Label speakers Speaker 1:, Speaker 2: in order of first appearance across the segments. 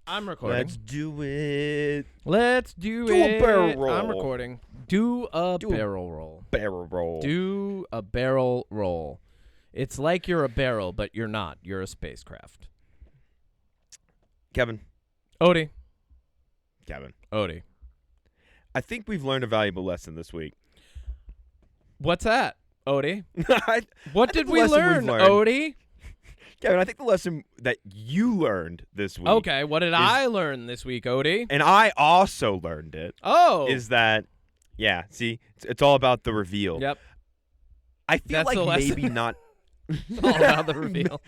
Speaker 1: I'm recording.
Speaker 2: Let's do it.
Speaker 1: Let's do
Speaker 2: Do
Speaker 1: it.
Speaker 2: a barrel roll.
Speaker 1: I'm recording. Do a barrel roll.
Speaker 2: Barrel roll.
Speaker 1: Do a barrel roll. It's like you're a barrel, but you're not. You're a spacecraft.
Speaker 2: Kevin.
Speaker 1: Odie.
Speaker 2: Kevin.
Speaker 1: Odie.
Speaker 2: I think we've learned a valuable lesson this week.
Speaker 1: What's that, Odie?
Speaker 2: I
Speaker 1: What
Speaker 2: think
Speaker 1: did
Speaker 2: the
Speaker 1: we
Speaker 2: lesson
Speaker 1: learn,
Speaker 2: we've learned-
Speaker 1: Odie?
Speaker 2: Kevin, I think the lesson that you learned this week.
Speaker 1: Okay, what did I learn this week, Odie?
Speaker 2: And I also learned it.
Speaker 1: Oh.
Speaker 2: Is that, yeah, see, it's all about the reveal.
Speaker 1: Yep.
Speaker 2: I feel
Speaker 1: That's the
Speaker 2: like
Speaker 1: lesson.
Speaker 2: maybe not.
Speaker 1: It's all about the reveal.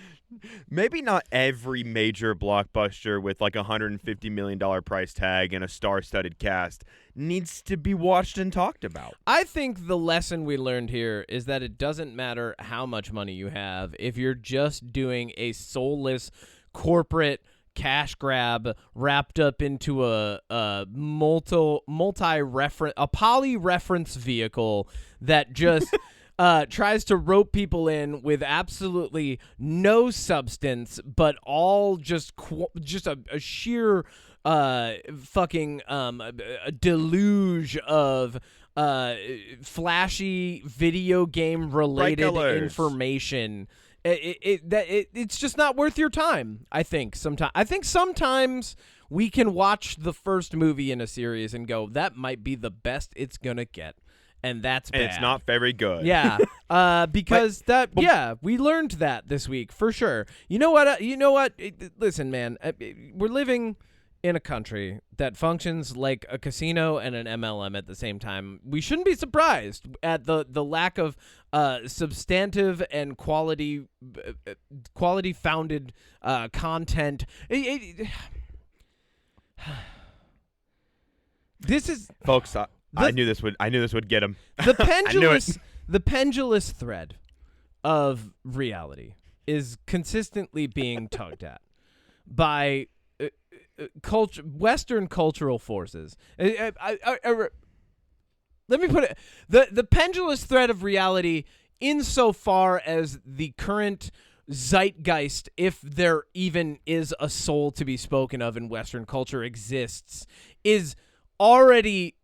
Speaker 2: Maybe not every major blockbuster with like $150 million price tag and a star-studded cast needs to be watched and talked about.
Speaker 1: I think the lesson we learned here is that it doesn't matter how much money you have if you're just doing a soulless corporate cash grab wrapped up into a multi-reference, a poly-reference vehicle that just tries to rope people in with absolutely no substance, but all just a sheer fucking a deluge of flashy video game related information. It's just not worth your time. I think sometimes we can watch the first movie in a series and go, that might be the best it's gonna get. And that's bad.
Speaker 2: And it's not very good.
Speaker 1: Yeah, because we learned that this week for sure. You know what? Listen, man, we're living in a country that functions like a casino and an MLM at the same time. We shouldn't be surprised at the lack of substantive and quality founded content. This is,
Speaker 2: folks. I knew this would get him.
Speaker 1: The pendulous thread of reality is consistently being tugged at by Western cultural forces. Let me put it: the pendulous thread of reality, insofar as the current zeitgeist, if there even is a soul to be spoken of in Western culture, exists, is already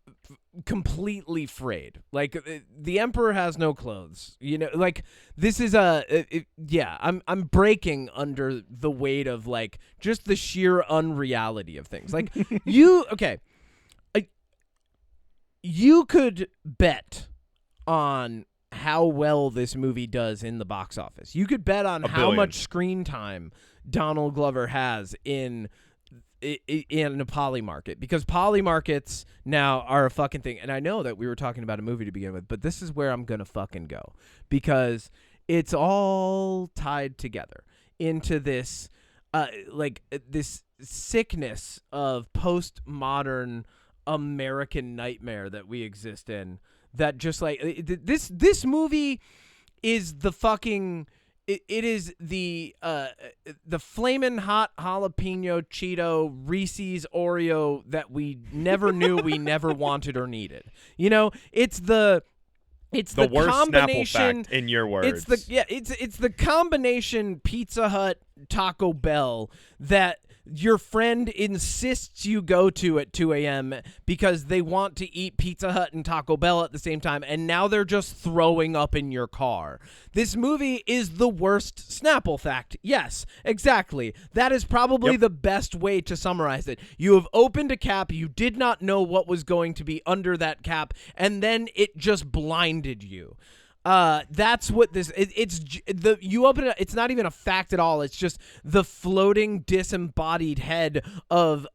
Speaker 1: completely frayed. Like, the emperor has no clothes, like, this is I'm breaking under the weight of like just the sheer unreality of things. Like, you could bet on how well this movie does in the box office. You could bet on how much screen time Donald Glover has in a poly market, because poly markets now are a fucking thing. And I know that we were talking about a movie to begin with, but this is where I'm gonna fucking go, because it's all tied together into this this sickness of postmodern American nightmare that we exist in, that just like this movie is the fucking It is the flamin' hot jalapeno Cheeto Reese's Oreo that we never knew we never wanted or needed. It's the
Speaker 2: worst
Speaker 1: combination,
Speaker 2: Snapple fact, in your words.
Speaker 1: It's the combination Pizza Hut Taco Bell that your friend insists you go to at 2 a.m. because they want to eat Pizza Hut and Taco Bell at the same time, and now they're just throwing up in your car. This movie is the worst Snapple fact. Yes, exactly. That is probably the best way to summarize it. You have opened a cap, you did not know what was going to be under that cap, and then it just blinded you. That's what this you open it, it's not even a fact at all. It's just the floating disembodied head of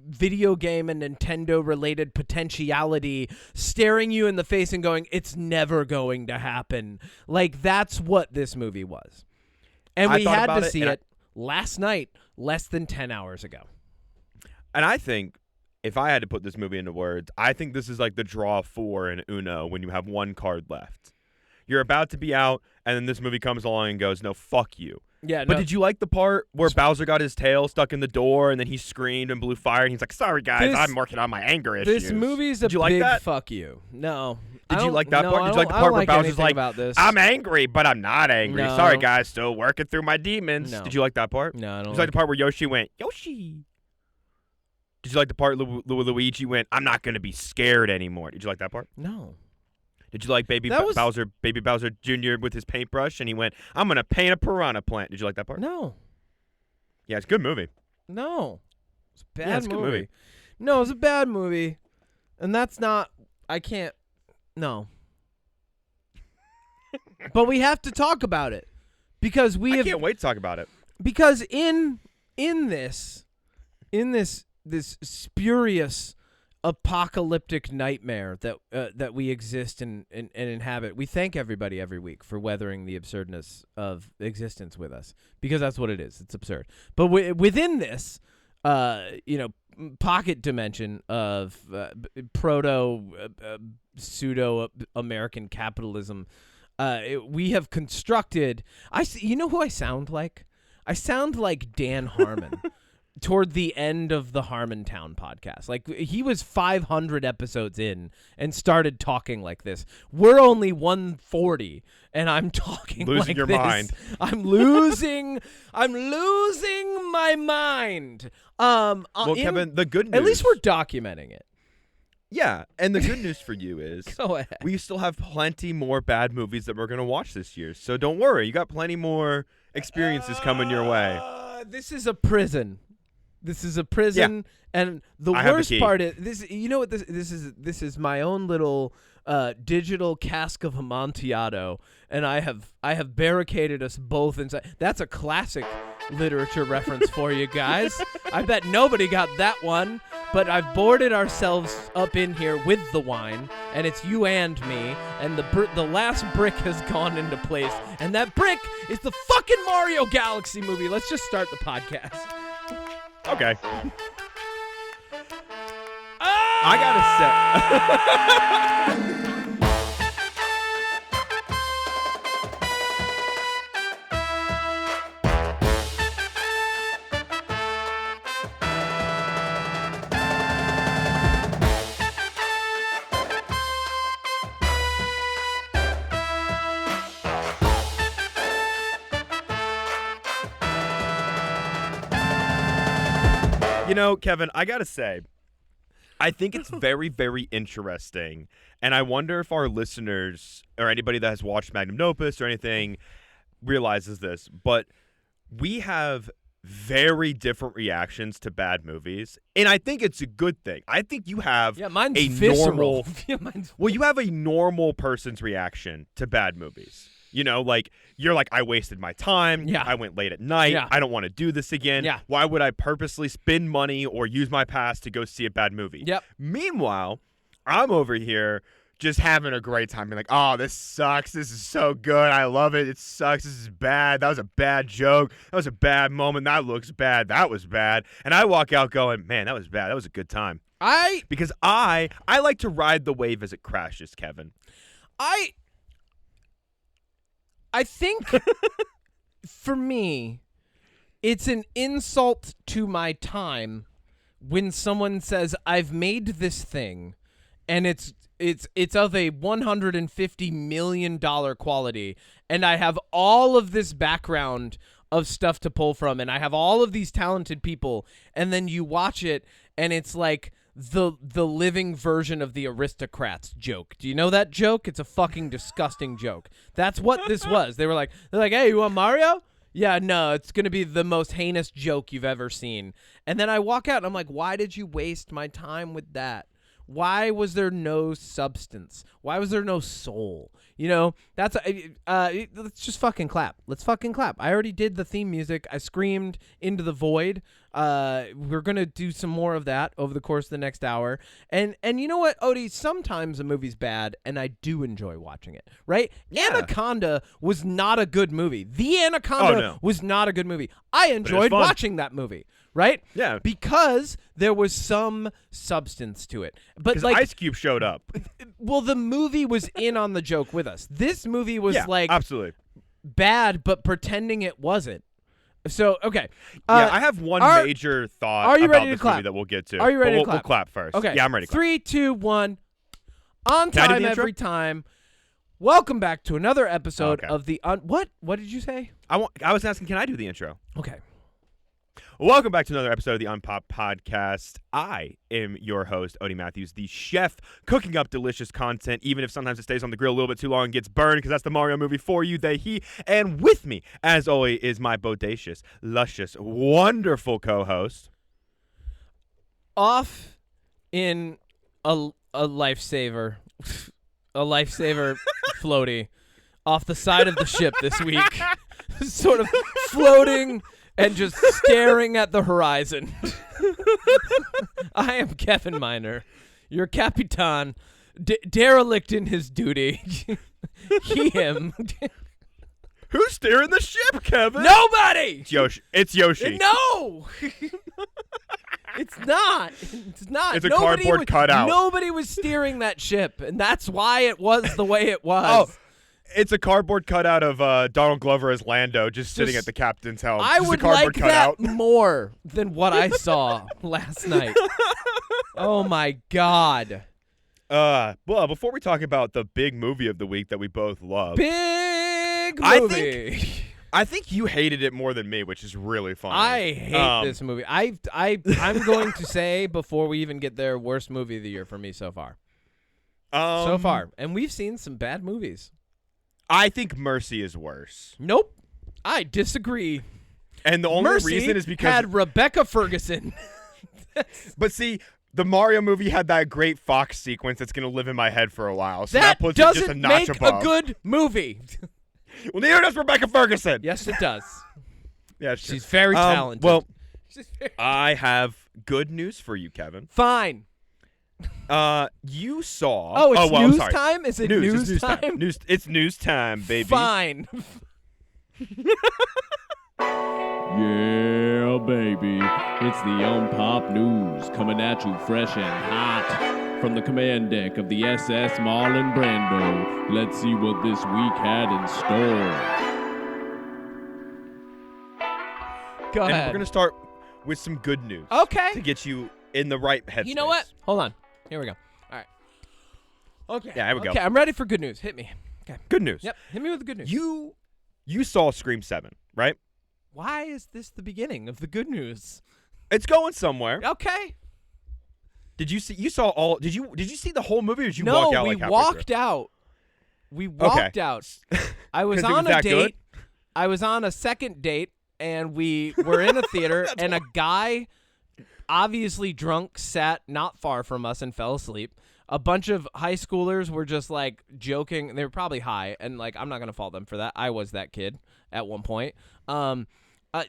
Speaker 1: video game and Nintendo related potentiality staring you in the face and going, it's never going to happen. Like, that's what this movie was. And we had to see it last night, less than 10 hours ago.
Speaker 2: And I think, if I had to put this movie into words, I think this is like the draw 4 in Uno when you have one card left. You're about to be out, and then this movie comes along and goes, no, fuck you.
Speaker 1: Yeah,
Speaker 2: but did you like the part where Bowser got his tail stuck in the door, and then he screamed and blew fire, and he's like, sorry, guys, I'm working on my anger issues.
Speaker 1: This movie's a big fuck you. No.
Speaker 2: Did you like that part? Did you like the part where Bowser's like, I'm angry, but I'm not angry.
Speaker 1: No.
Speaker 2: Sorry, guys, still working through my demons.
Speaker 1: No.
Speaker 2: Did you like that part?
Speaker 1: No, I don't.
Speaker 2: Did you like the part where Yoshi went, Yoshi? Did you like the part Luigi went, "I'm not going to be scared anymore"? Did you like that part?
Speaker 1: No.
Speaker 2: Did you like Baby Bowser Jr. with his paintbrush and he went, "I'm going to paint a piranha plant"? Did you like that part?
Speaker 1: No.
Speaker 2: Yeah, it's a good movie.
Speaker 1: No. It's a bad
Speaker 2: Yeah, it's a good movie.
Speaker 1: No, it's a bad movie. And that's not, I can't, no. But we have to talk about it because I
Speaker 2: can't wait to talk about it.
Speaker 1: Because in this spurious apocalyptic nightmare that we exist and inhabit, we thank everybody every week for weathering the absurdness of existence with us, because that's what it is. It's absurd. But within this, pocket dimension of pseudo American capitalism, we have constructed. You know who I sound like? I sound like Dan Harmon. Toward the end of the Harmontown podcast. Like, he was 500 episodes in and started talking like this. We're only 140 and I'm talking
Speaker 2: losing
Speaker 1: like
Speaker 2: your
Speaker 1: this.
Speaker 2: mind.
Speaker 1: I'm losing my mind.
Speaker 2: Kevin, the good news.
Speaker 1: At least we're documenting it.
Speaker 2: Yeah, and the good news for you is
Speaker 1: Go ahead.
Speaker 2: we still have plenty more bad movies that we're going to watch this year. So don't worry, you got plenty more experiences coming your way.
Speaker 1: This is a prison. This is a prison, and the worst part is this. You know what this is? This is my own little digital cask of Amontillado, and I have barricaded us both inside. That's a classic literature reference for you guys. I bet nobody got that one, but I've boarded ourselves up in here with the wine, and it's you and me, and the last brick has gone into place, and that brick is the fucking Mario Galaxy movie. Let's just start the podcast.
Speaker 2: Okay. I gotta say. You know, Kevin, I gotta say, I think it's very, very interesting, and I wonder if our listeners or anybody that has watched Magnum Opus or anything realizes this, but we have very different reactions to bad movies, and I think it's a good thing. I think you have
Speaker 1: mine's visceral.
Speaker 2: You have a normal person's reaction to bad movies. You know, like, you're like, I wasted my time.
Speaker 1: Yeah.
Speaker 2: I went late at night.
Speaker 1: Yeah.
Speaker 2: I don't want to do this again.
Speaker 1: Yeah.
Speaker 2: Why would I purposely spend money or use my past to go see a bad movie?
Speaker 1: Yep.
Speaker 2: Meanwhile, I'm over here just having a great time. Being like, oh, this sucks. This is so good. I love it. It sucks. This is bad. That was a bad joke. That was a bad moment. That looks bad. That was bad. And I walk out going, man, that was bad. That was a good time. Because I like to ride the wave as it crashes, Kevin.
Speaker 1: I think for me, it's an insult to my time when someone says, I've made this thing and it's of a $150 million quality, and I have all of this background of stuff to pull from, and I have all of these talented people, and then you watch it and it's like the living version of the Aristocrats joke. Do you know that joke? It's a fucking disgusting joke. That's what this was. They're like, hey, you want Mario? Yeah, no, it's going to be the most heinous joke you've ever seen. And then I walk out and I'm like, why did you waste my time with that? Why was there no substance? Why was there no soul? You know, that's let's just fucking clap. Let's fucking clap. I already did the theme music. I screamed into the void. We're going to do some more of that over the course of the next hour. And you know what, Odie? Sometimes a movie's bad, and I do enjoy watching it, right? Yeah. Anaconda was not a good movie. The Anaconda was not a good movie. I enjoyed watching that movie, right?
Speaker 2: Yeah.
Speaker 1: Because there was some substance to it. But like
Speaker 2: Ice Cube showed up.
Speaker 1: Well, the movie was in on the joke with us. This movie was
Speaker 2: absolutely
Speaker 1: bad, but pretending it wasn't. So, okay.
Speaker 2: I have one major thought about this movie that we'll get to.
Speaker 1: Are you ready to clap?
Speaker 2: We'll clap first.
Speaker 1: Okay.
Speaker 2: Yeah, I'm ready to clap.
Speaker 1: 3, 2, 1. On time every time. Welcome back to another episode of the... What? What did you say?
Speaker 2: I was asking, can I do the intro?
Speaker 1: Okay.
Speaker 2: Welcome back to another episode of the UnPop podcast. I am your host, Odie Matthews, the chef cooking up delicious content, even if sometimes it stays on the grill a little bit too long and gets burned, because that's the Mario movie for you, they, he. And with me, as always, is my bodacious, luscious, wonderful co-host.
Speaker 1: Off in a lifesaver, a lifesaver floaty off the side of the ship this week, sort of floating and just staring at the horizon. I am Kevin Miner, your Capitan, derelict in his duty. Him.
Speaker 2: Who's steering the ship, Kevin?
Speaker 1: Nobody!
Speaker 2: It's Yoshi. It's Yoshi.
Speaker 1: No! It's not. It's not.
Speaker 2: It's a cardboard cutout.
Speaker 1: Nobody was steering that ship, and that's why it was the way it was.
Speaker 2: Oh. It's a cardboard cutout of Donald Glover as Lando just sitting at the captain's helm.
Speaker 1: I
Speaker 2: just
Speaker 1: would
Speaker 2: a cardboard
Speaker 1: like
Speaker 2: cutout.
Speaker 1: that more than what I saw last night. Oh, my God.
Speaker 2: Well, before we talk about the big movie of the week that we both love.
Speaker 1: Big movie.
Speaker 2: I think you hated it more than me, which is really funny.
Speaker 1: I hate this movie. I'm going to say, before we even get there, worst movie of the year for me so far. So far. And we've seen some bad movies.
Speaker 2: I think Mercy is worse.
Speaker 1: Nope. I disagree.
Speaker 2: And the only
Speaker 1: Mercy
Speaker 2: reason is because
Speaker 1: had Rebecca Ferguson.
Speaker 2: But see, the Mario movie had that great Fox sequence that's going to live in my head for a while. So
Speaker 1: that
Speaker 2: puts
Speaker 1: doesn't
Speaker 2: it just a notch
Speaker 1: make
Speaker 2: above.
Speaker 1: a good movie.
Speaker 2: Well, neither does Rebecca Ferguson.
Speaker 1: Yes, it does.
Speaker 2: Yeah,
Speaker 1: She's very talented.
Speaker 2: Well,
Speaker 1: She's very
Speaker 2: I have good news for you, Kevin.
Speaker 1: fine.
Speaker 2: You saw.
Speaker 1: Oh, it's
Speaker 2: I'm
Speaker 1: news
Speaker 2: sorry.
Speaker 1: time? Is it
Speaker 2: It's
Speaker 1: news time?
Speaker 2: It's news time, baby.
Speaker 1: Fine.
Speaker 3: Yeah, baby. It's the UnPop News coming at you fresh and hot from the command deck of the SS Marlon Brando. Let's see what this week had in store.
Speaker 1: Go
Speaker 2: And
Speaker 1: ahead.
Speaker 2: we're going to start with some good news.
Speaker 1: Okay.
Speaker 2: To get you in the right headspace.
Speaker 1: You know what? Hold on. Here we go. All right. Okay.
Speaker 2: Yeah, here we go.
Speaker 1: Okay, I'm ready for good news. Hit me. Okay.
Speaker 2: Good news.
Speaker 1: Yep. Hit me with the good news.
Speaker 2: You saw Scream 7, right?
Speaker 1: Why is this the beginning of the good news?
Speaker 2: It's going somewhere.
Speaker 1: Okay.
Speaker 2: Did you see? You saw all? Did you see the whole movie, or did you walk out?
Speaker 1: No, we
Speaker 2: like halfway
Speaker 1: walked
Speaker 2: through?
Speaker 1: out. We walked out. I was
Speaker 2: 'Cause it
Speaker 1: on
Speaker 2: was
Speaker 1: a
Speaker 2: that
Speaker 1: date.
Speaker 2: good?
Speaker 1: I was on a second date, and we were in a theater, and a guy, obviously drunk, sat not far from us and fell asleep. A bunch of high schoolers were just like joking. They were probably high, and like I'm not gonna fault them for that. I was that kid at one point.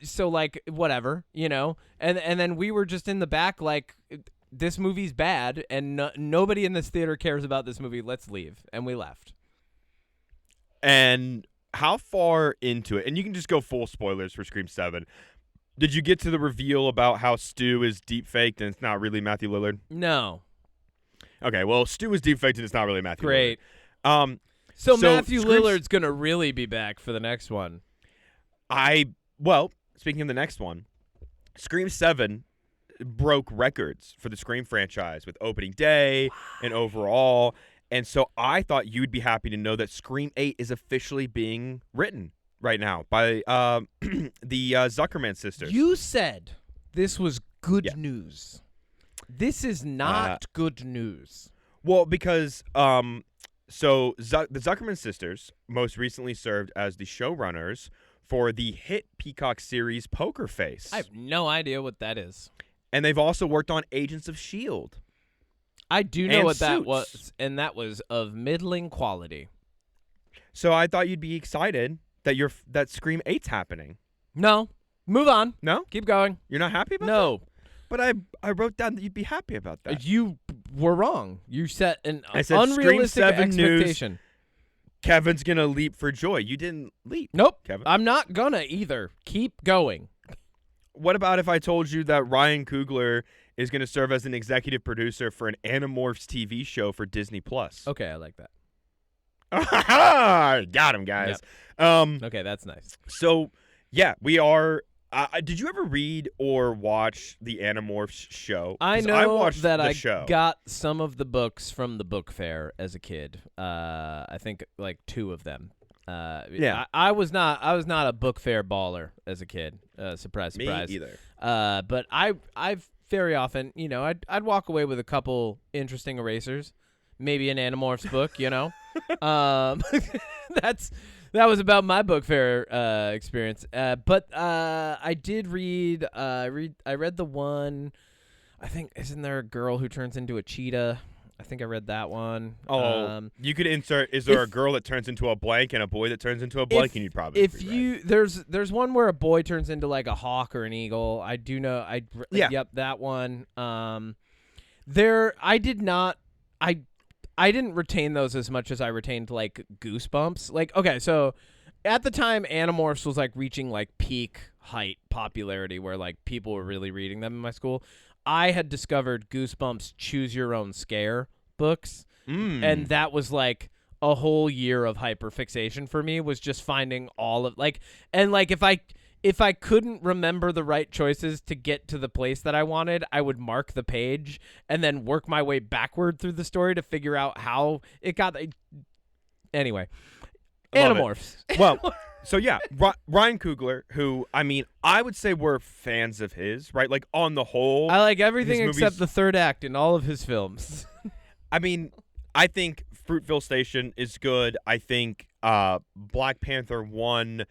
Speaker 1: So like whatever, you know. And then we were just in the back like, this movie's bad, and nobody in this theater cares about this movie. Let's leave, and we left.
Speaker 2: And how far into it? And you can just go full spoilers for Scream 7. Did you get to the reveal about how Stu is deep faked and it's not really Matthew Lillard?
Speaker 1: No.
Speaker 2: Okay, well, Stu is deep faked and it's not really Matthew
Speaker 1: Great.
Speaker 2: Lillard.
Speaker 1: So
Speaker 2: So
Speaker 1: Matthew
Speaker 2: Scream-
Speaker 1: Lillard's gonna really be back for the next one.
Speaker 2: Well, speaking of the next one, Scream 7 broke records for the Scream franchise with opening day and overall. And so I thought you'd be happy to know that Scream 8 is officially being written right now by the Zuckerman sisters.
Speaker 1: You said this was good
Speaker 2: Yeah.
Speaker 1: news. This is not good news.
Speaker 2: Well, because the Zuckerman sisters most recently served as the showrunners for the hit Peacock series Poker Face.
Speaker 1: I have no idea what that is.
Speaker 2: And they've also worked on Agents of S.H.I.E.L.D.
Speaker 1: I do know
Speaker 2: And
Speaker 1: what that
Speaker 2: Suits.
Speaker 1: was, and that was of middling quality.
Speaker 2: So I thought you'd be excited that Scream 8's happening.
Speaker 1: No. Move on.
Speaker 2: No?
Speaker 1: Keep going.
Speaker 2: You're not happy about that?
Speaker 1: No.
Speaker 2: But I wrote down that you'd be happy about that.
Speaker 1: You were wrong. You set an
Speaker 2: I said Scream
Speaker 1: unrealistic
Speaker 2: 7 news.
Speaker 1: expectation.
Speaker 2: Kevin's going to leap for joy. You didn't leap.
Speaker 1: Nope.
Speaker 2: Kevin.
Speaker 1: I'm not gonna either. Keep going.
Speaker 2: What about if I told you that Ryan Coogler is going to serve as an executive producer for an Animorphs TV show for Disney Plus?
Speaker 1: Okay, I like that.
Speaker 2: Got him, guys.
Speaker 1: Okay, that's nice.
Speaker 2: So, yeah, we are. Did you ever read or watch the Animorphs show?
Speaker 1: I
Speaker 2: 'Cause
Speaker 1: know
Speaker 2: watched
Speaker 1: that
Speaker 2: the
Speaker 1: I
Speaker 2: show.
Speaker 1: got some of the books from the book fair as a kid. I think like 2 of them.
Speaker 2: Yeah.
Speaker 1: I was not a book fair baller as a kid. Surprise, surprise.
Speaker 2: Me either.
Speaker 1: But I've very often, I'd walk away with a couple interesting erasers, maybe an Animorphs book, that was about my book fair experience. But I did read. I read the one. I think, isn't there a girl who turns into a cheetah? I think I read that one.
Speaker 2: You could insert. Is there a girl that turns into a blank and a boy that turns into a blank? And you'd probably.
Speaker 1: There's one where a boy turns into like a hawk or an eagle. I do know. Yep, that one. I didn't retain those as much as I retained like Goosebumps. Like, okay, so at the time, Animorphs was like reaching like peak height popularity, where like people were really reading them in my school. I had discovered Goosebumps Choose Your Own Scare books, and that was like a whole year of hyperfixation for me, was just finding all of if I couldn't remember the right choices to get to the place that I wanted, I would mark the page and then work my way backward through the story to figure out how it got. Anyway, Animorphs.
Speaker 2: Well, so yeah, Ryan Coogler, who, I mean, I would say we're fans of his, right? Like, on the whole.
Speaker 1: I like everything except the third act in all of his films.
Speaker 2: I mean, I think Fruitville Station is good. I think Black Panther 1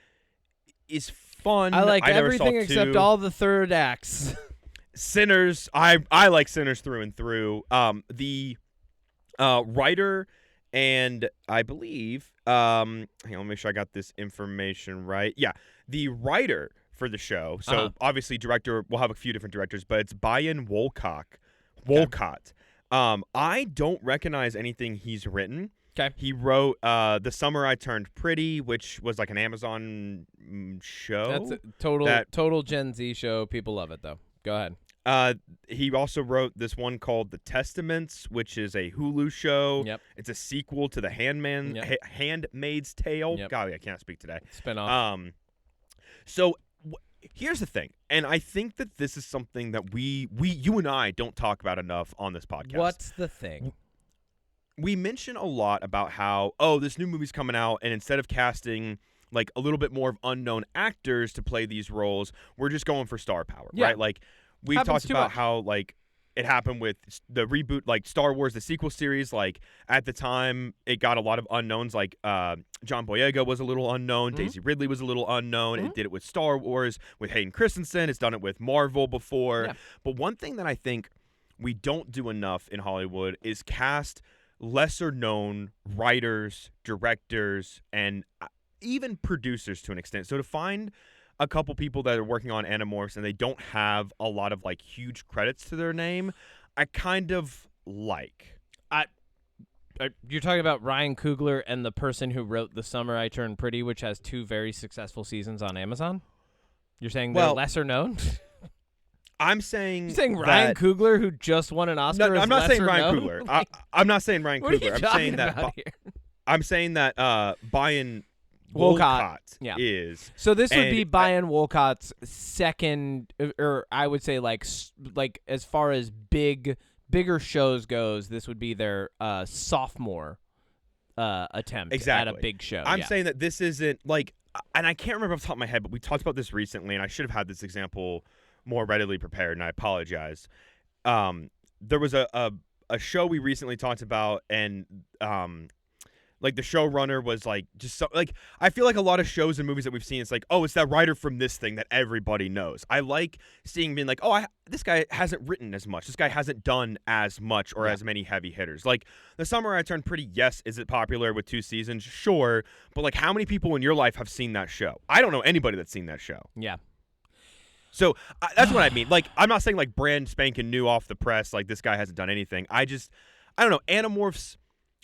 Speaker 2: is fun.
Speaker 1: I like
Speaker 2: never
Speaker 1: everything
Speaker 2: saw
Speaker 1: except
Speaker 2: 2.
Speaker 1: all the third acts.
Speaker 2: Sinners, I like Sinners through and through. The writer and I believe, hang on, let me make sure I got this information right. Yeah, the writer for the show. So obviously, director. We'll have a few different directors, but it's Brian Wolcott. I don't recognize anything he's written.
Speaker 1: Okay.
Speaker 2: He wrote The Summer I Turned Pretty, which was like an Amazon show.
Speaker 1: That's a total Gen Z show. People love it, though. Go ahead.
Speaker 2: He also wrote this one called The Testaments, which is a Hulu show.
Speaker 1: Yep.
Speaker 2: It's a sequel to The Handmaid's Tale.
Speaker 1: Yep.
Speaker 2: Golly, I can't speak today.
Speaker 1: Spinoff.
Speaker 2: So here's the thing, and I think that this is something that you and I don't talk about enough on this podcast.
Speaker 1: What's the thing?
Speaker 2: We mention a lot about how, this new movie's coming out, and instead of casting like a little bit more of unknown actors to play these roles, we're just going for star power, right? Like, we've talked about how like it happened with the reboot, like Star Wars, the sequel series. Like, at the time, it got a lot of unknowns. Like, John Boyega was a little unknown.
Speaker 1: Mm-hmm.
Speaker 2: Daisy Ridley was a little unknown. It did it with Star Wars, with Hayden Christensen. It's done it with Marvel before. Yeah. But one thing that I think we don't do enough in Hollywood is cast lesser-known writers, directors, and even producers to an extent. So to find a couple people that are working on Animorphs and they don't have a lot of like huge credits to their name, I kind of like.
Speaker 1: You're talking about Ryan Coogler and the person who wrote The Summer I Turned Pretty, which has 2 very successful seasons on Amazon? You're saying they're lesser known?
Speaker 2: I'm saying
Speaker 1: You're saying Ryan Coogler, who just won an Oscar,
Speaker 2: No,
Speaker 1: is
Speaker 2: I'm not saying Ryan
Speaker 1: known?
Speaker 2: Coogler. I'm not saying Ryan
Speaker 1: What are
Speaker 2: Coogler.
Speaker 1: you talking about here?
Speaker 2: I'm saying that Brian
Speaker 1: Wolcott
Speaker 2: is.
Speaker 1: So this would be Brian Wolcott's second, or I would say like as far as bigger shows goes, this would be their sophomore attempt at a big show.
Speaker 2: I'm saying that this isn't like, and I can't remember off the top of my head, but we talked about this recently, and I should have had this example more readily prepared, and I apologize. There was a show we recently talked about, and like the showrunner was like just so, like, I feel like a lot of shows and movies that we've seen, it's like, it's that writer from this thing that everybody knows. I like seeing being like, this guy hasn't written as much. This guy hasn't done as much or as many heavy hitters. Like The Summer I Turned Pretty, yes, is it popular with 2 seasons? Sure. But like, how many people in your life have seen that show? I don't know anybody that's seen that show.
Speaker 1: Yeah.
Speaker 2: So that's what I mean. Like, I'm not saying like brand spanking new off the press, like this guy hasn't done anything. I don't know. Animorphs,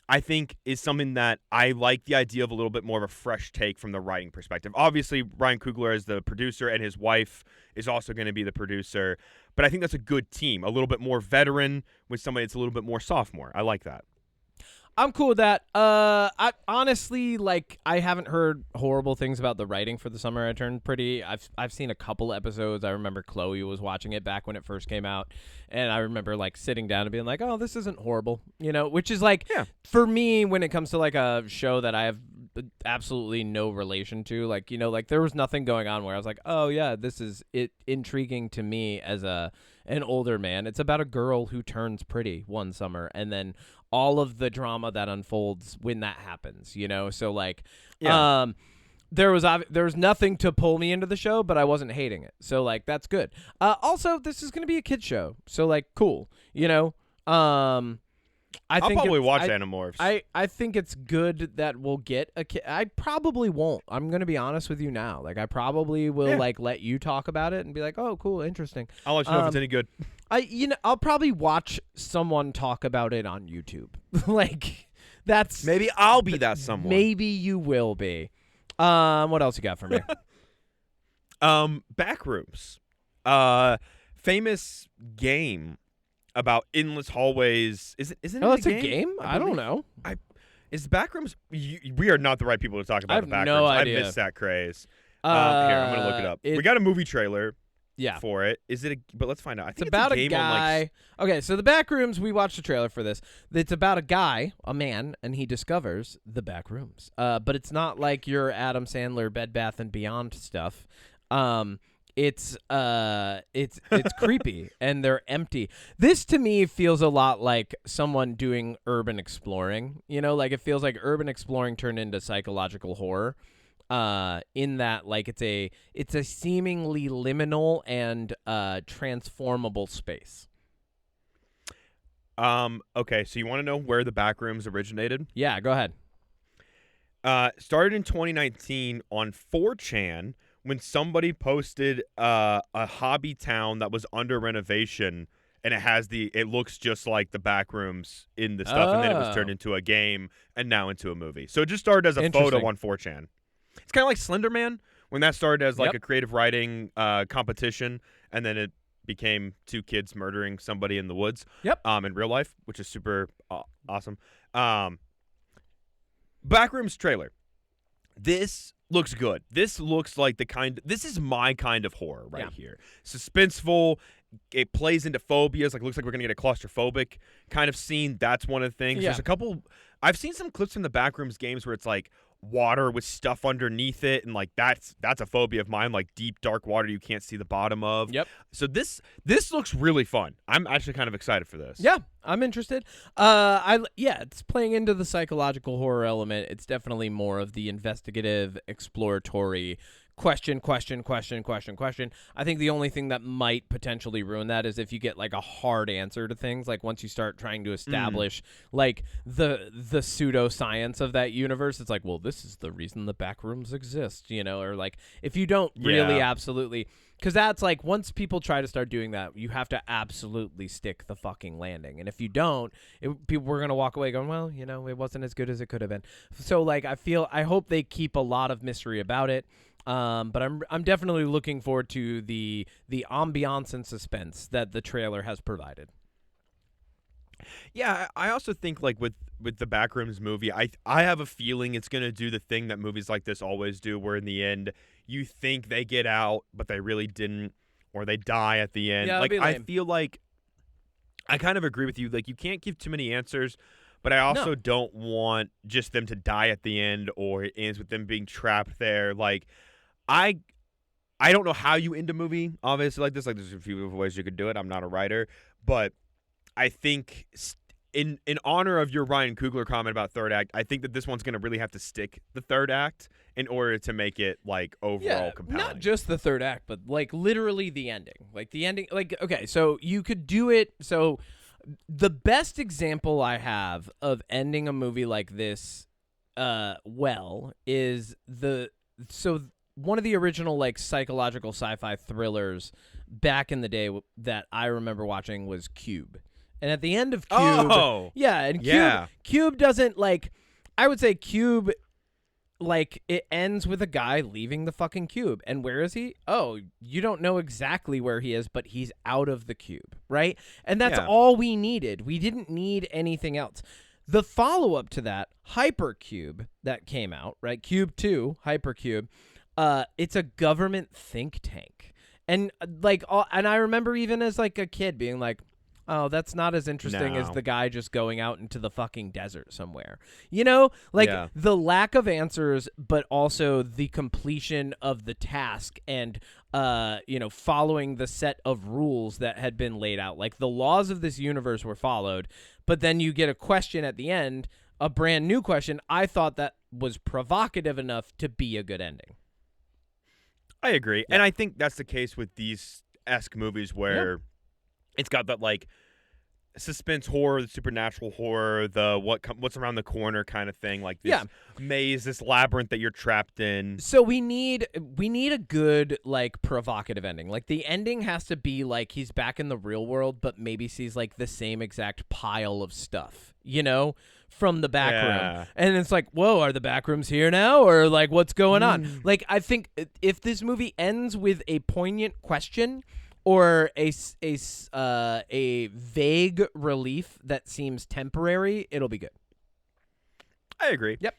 Speaker 2: I think, is something that I like the idea of a little bit more of a fresh take from the writing perspective. Obviously, Ryan Coogler is the producer, and his wife is also going to be the producer. But I think that's a good team. A little bit more veteran with somebody that's a little bit more sophomore. I like that.
Speaker 1: I'm cool with that. I honestly, like, I haven't heard horrible things about the writing for The Summer I Turned Pretty. I've seen a couple episodes. I remember Chloe was watching it back when it first came out, and I remember like sitting down and being like, "Oh, this isn't horrible," which is like, for me, when it comes to like a show that I have absolutely no relation to. Like, you know, like there was nothing going on where I was like, oh yeah, this is intriguing to me as an older man. It's about a girl who turns pretty one summer, and then all of the drama that unfolds when that happens, you know? So like, there was nothing to pull me into the show, but I wasn't hating it. So like, that's good. Also, this is going to be a kid's show. So like, cool, you know? I'll
Speaker 2: probably watch Animorphs.
Speaker 1: I think it's good that we'll get a kid. I probably won't. I'm going to be honest with you now. Like, I probably will like let you talk about it and be like, oh, cool, interesting.
Speaker 2: I'll let you know if it's any good.
Speaker 1: I'll probably watch someone talk about it on YouTube. Like, that's
Speaker 2: maybe I'll be that someone.
Speaker 1: Maybe you will be. What else you got for me?
Speaker 2: Backrooms. Famous game about endless hallways. Isn't it
Speaker 1: it's
Speaker 2: a
Speaker 1: game? I don't know.
Speaker 2: Is Backrooms? We are not the right people to talk about Backrooms.
Speaker 1: No idea.
Speaker 2: I missed that craze. Here, I'm gonna look it up. We got a movie trailer.
Speaker 1: Yeah.
Speaker 2: For it. Is it but let's find out. I think
Speaker 1: it's about
Speaker 2: a game
Speaker 1: guy. Okay, so the Backrooms, we watched the trailer for this. It's about a guy, a man, and he discovers the Backrooms. But it's not like your Adam Sandler Bed Bath and Beyond stuff. It's creepy and they're empty. This to me feels a lot like someone doing urban exploring. You know, like it feels like urban exploring turned into psychological horror. In that like it's a seemingly liminal and transformable space.
Speaker 2: Okay, so you want to know where the Backrooms originated?
Speaker 1: Yeah, go ahead.
Speaker 2: Started in 2019 on 4chan when somebody posted a hobby town that was under renovation, and it looks just like the Backrooms in the stuff, and then it was turned into a game and now into a movie. So it just started as a photo on 4chan. It's kind of like Slender Man when that started as like a creative writing competition, and then it became two kids murdering somebody in the woods. In real life, which is super awesome. Backrooms trailer. This looks good. This looks like this is my kind of horror right here. Suspenseful. It plays into phobias. Like, looks like we're going to get a claustrophobic kind of scene. That's one of the things. There's a couple. I've seen some clips from the Backrooms games where it's like water with stuff underneath it, and like that's a phobia of mine, like deep dark water you can't see the bottom of. So this looks really fun. I'm actually kind of excited for this.
Speaker 1: I'm interested. It's playing into the psychological horror element. It's definitely more of the investigative, exploratory question. I think the only thing that might potentially ruin that is if you get like a hard answer to things. Like once you start trying to establish like the pseudoscience of that universe, it's like, well, this is the reason the Backrooms exist, you know, or like if you don't really absolutely, because that's like once people try to start doing that, you have to absolutely stick the fucking landing, and if you don't, people are gonna walk away going, well, you know, it wasn't as good as it could have been. So like I hope they keep a lot of mystery about it. But I'm definitely looking forward to the ambiance and suspense that the trailer has provided.
Speaker 2: Yeah, I also think like with the Backrooms movie, I have a feeling it's gonna do the thing that movies like this always do, where in the end you think they get out, but they really didn't, or they die at the end.
Speaker 1: Yeah,
Speaker 2: like I feel like I kind of agree with you. Like you can't give too many answers. But I also don't want just them to die at the end, or it ends with them being trapped there. Like, I don't know how you end a movie, obviously, like this. Like, there's a few ways you could do it. I'm not a writer. But I think in honor of your Ryan Coogler comment about third act, I think that this one's going to really have to stick the third act in order to make it, like, overall compelling.
Speaker 1: Not just the third act, but, like, literally the ending. Like, the ending. Like, okay, so you could do it. So the best example I have of ending a movie like this is one of the original like psychological sci-fi thrillers back in the day that I remember watching was Cube. And at the end of Cube, Cube doesn't like, I would say Cube, like it ends with a guy leaving the fucking cube. And where is he? Oh, you don't know exactly where he is, but he's out of the cube, right? And that's all we needed. We didn't need anything else. The follow-up to that, Hypercube, that came out, right? Cube 2, Hypercube, it's a government think tank. And like, and I remember even as like a kid being like, Oh, that's not as interesting as
Speaker 2: No.
Speaker 1: the guy just going out into the fucking desert somewhere. You know, like
Speaker 2: Yeah.
Speaker 1: the lack of answers, but also the completion of the task and, following the set of rules that had been laid out. Like the laws of this universe were followed, but then you get a question at the end, a brand new question. I thought that was provocative enough to be a good ending.
Speaker 2: I agree. And I think that's the case with these esque movies where it's got that like suspense horror, the supernatural horror, the what's around the corner kind of thing, like this maze, this labyrinth that you're trapped in.
Speaker 1: So we need a good like provocative ending. Like the ending has to be like he's back in the real world, but maybe sees like the same exact pile of stuff, from the back room. And it's like, whoa, are the back rooms here now? Or like what's going on? Like I think if this movie ends with a poignant question or a vague relief that seems temporary, it'll be good.
Speaker 2: I agree.
Speaker 1: Yep.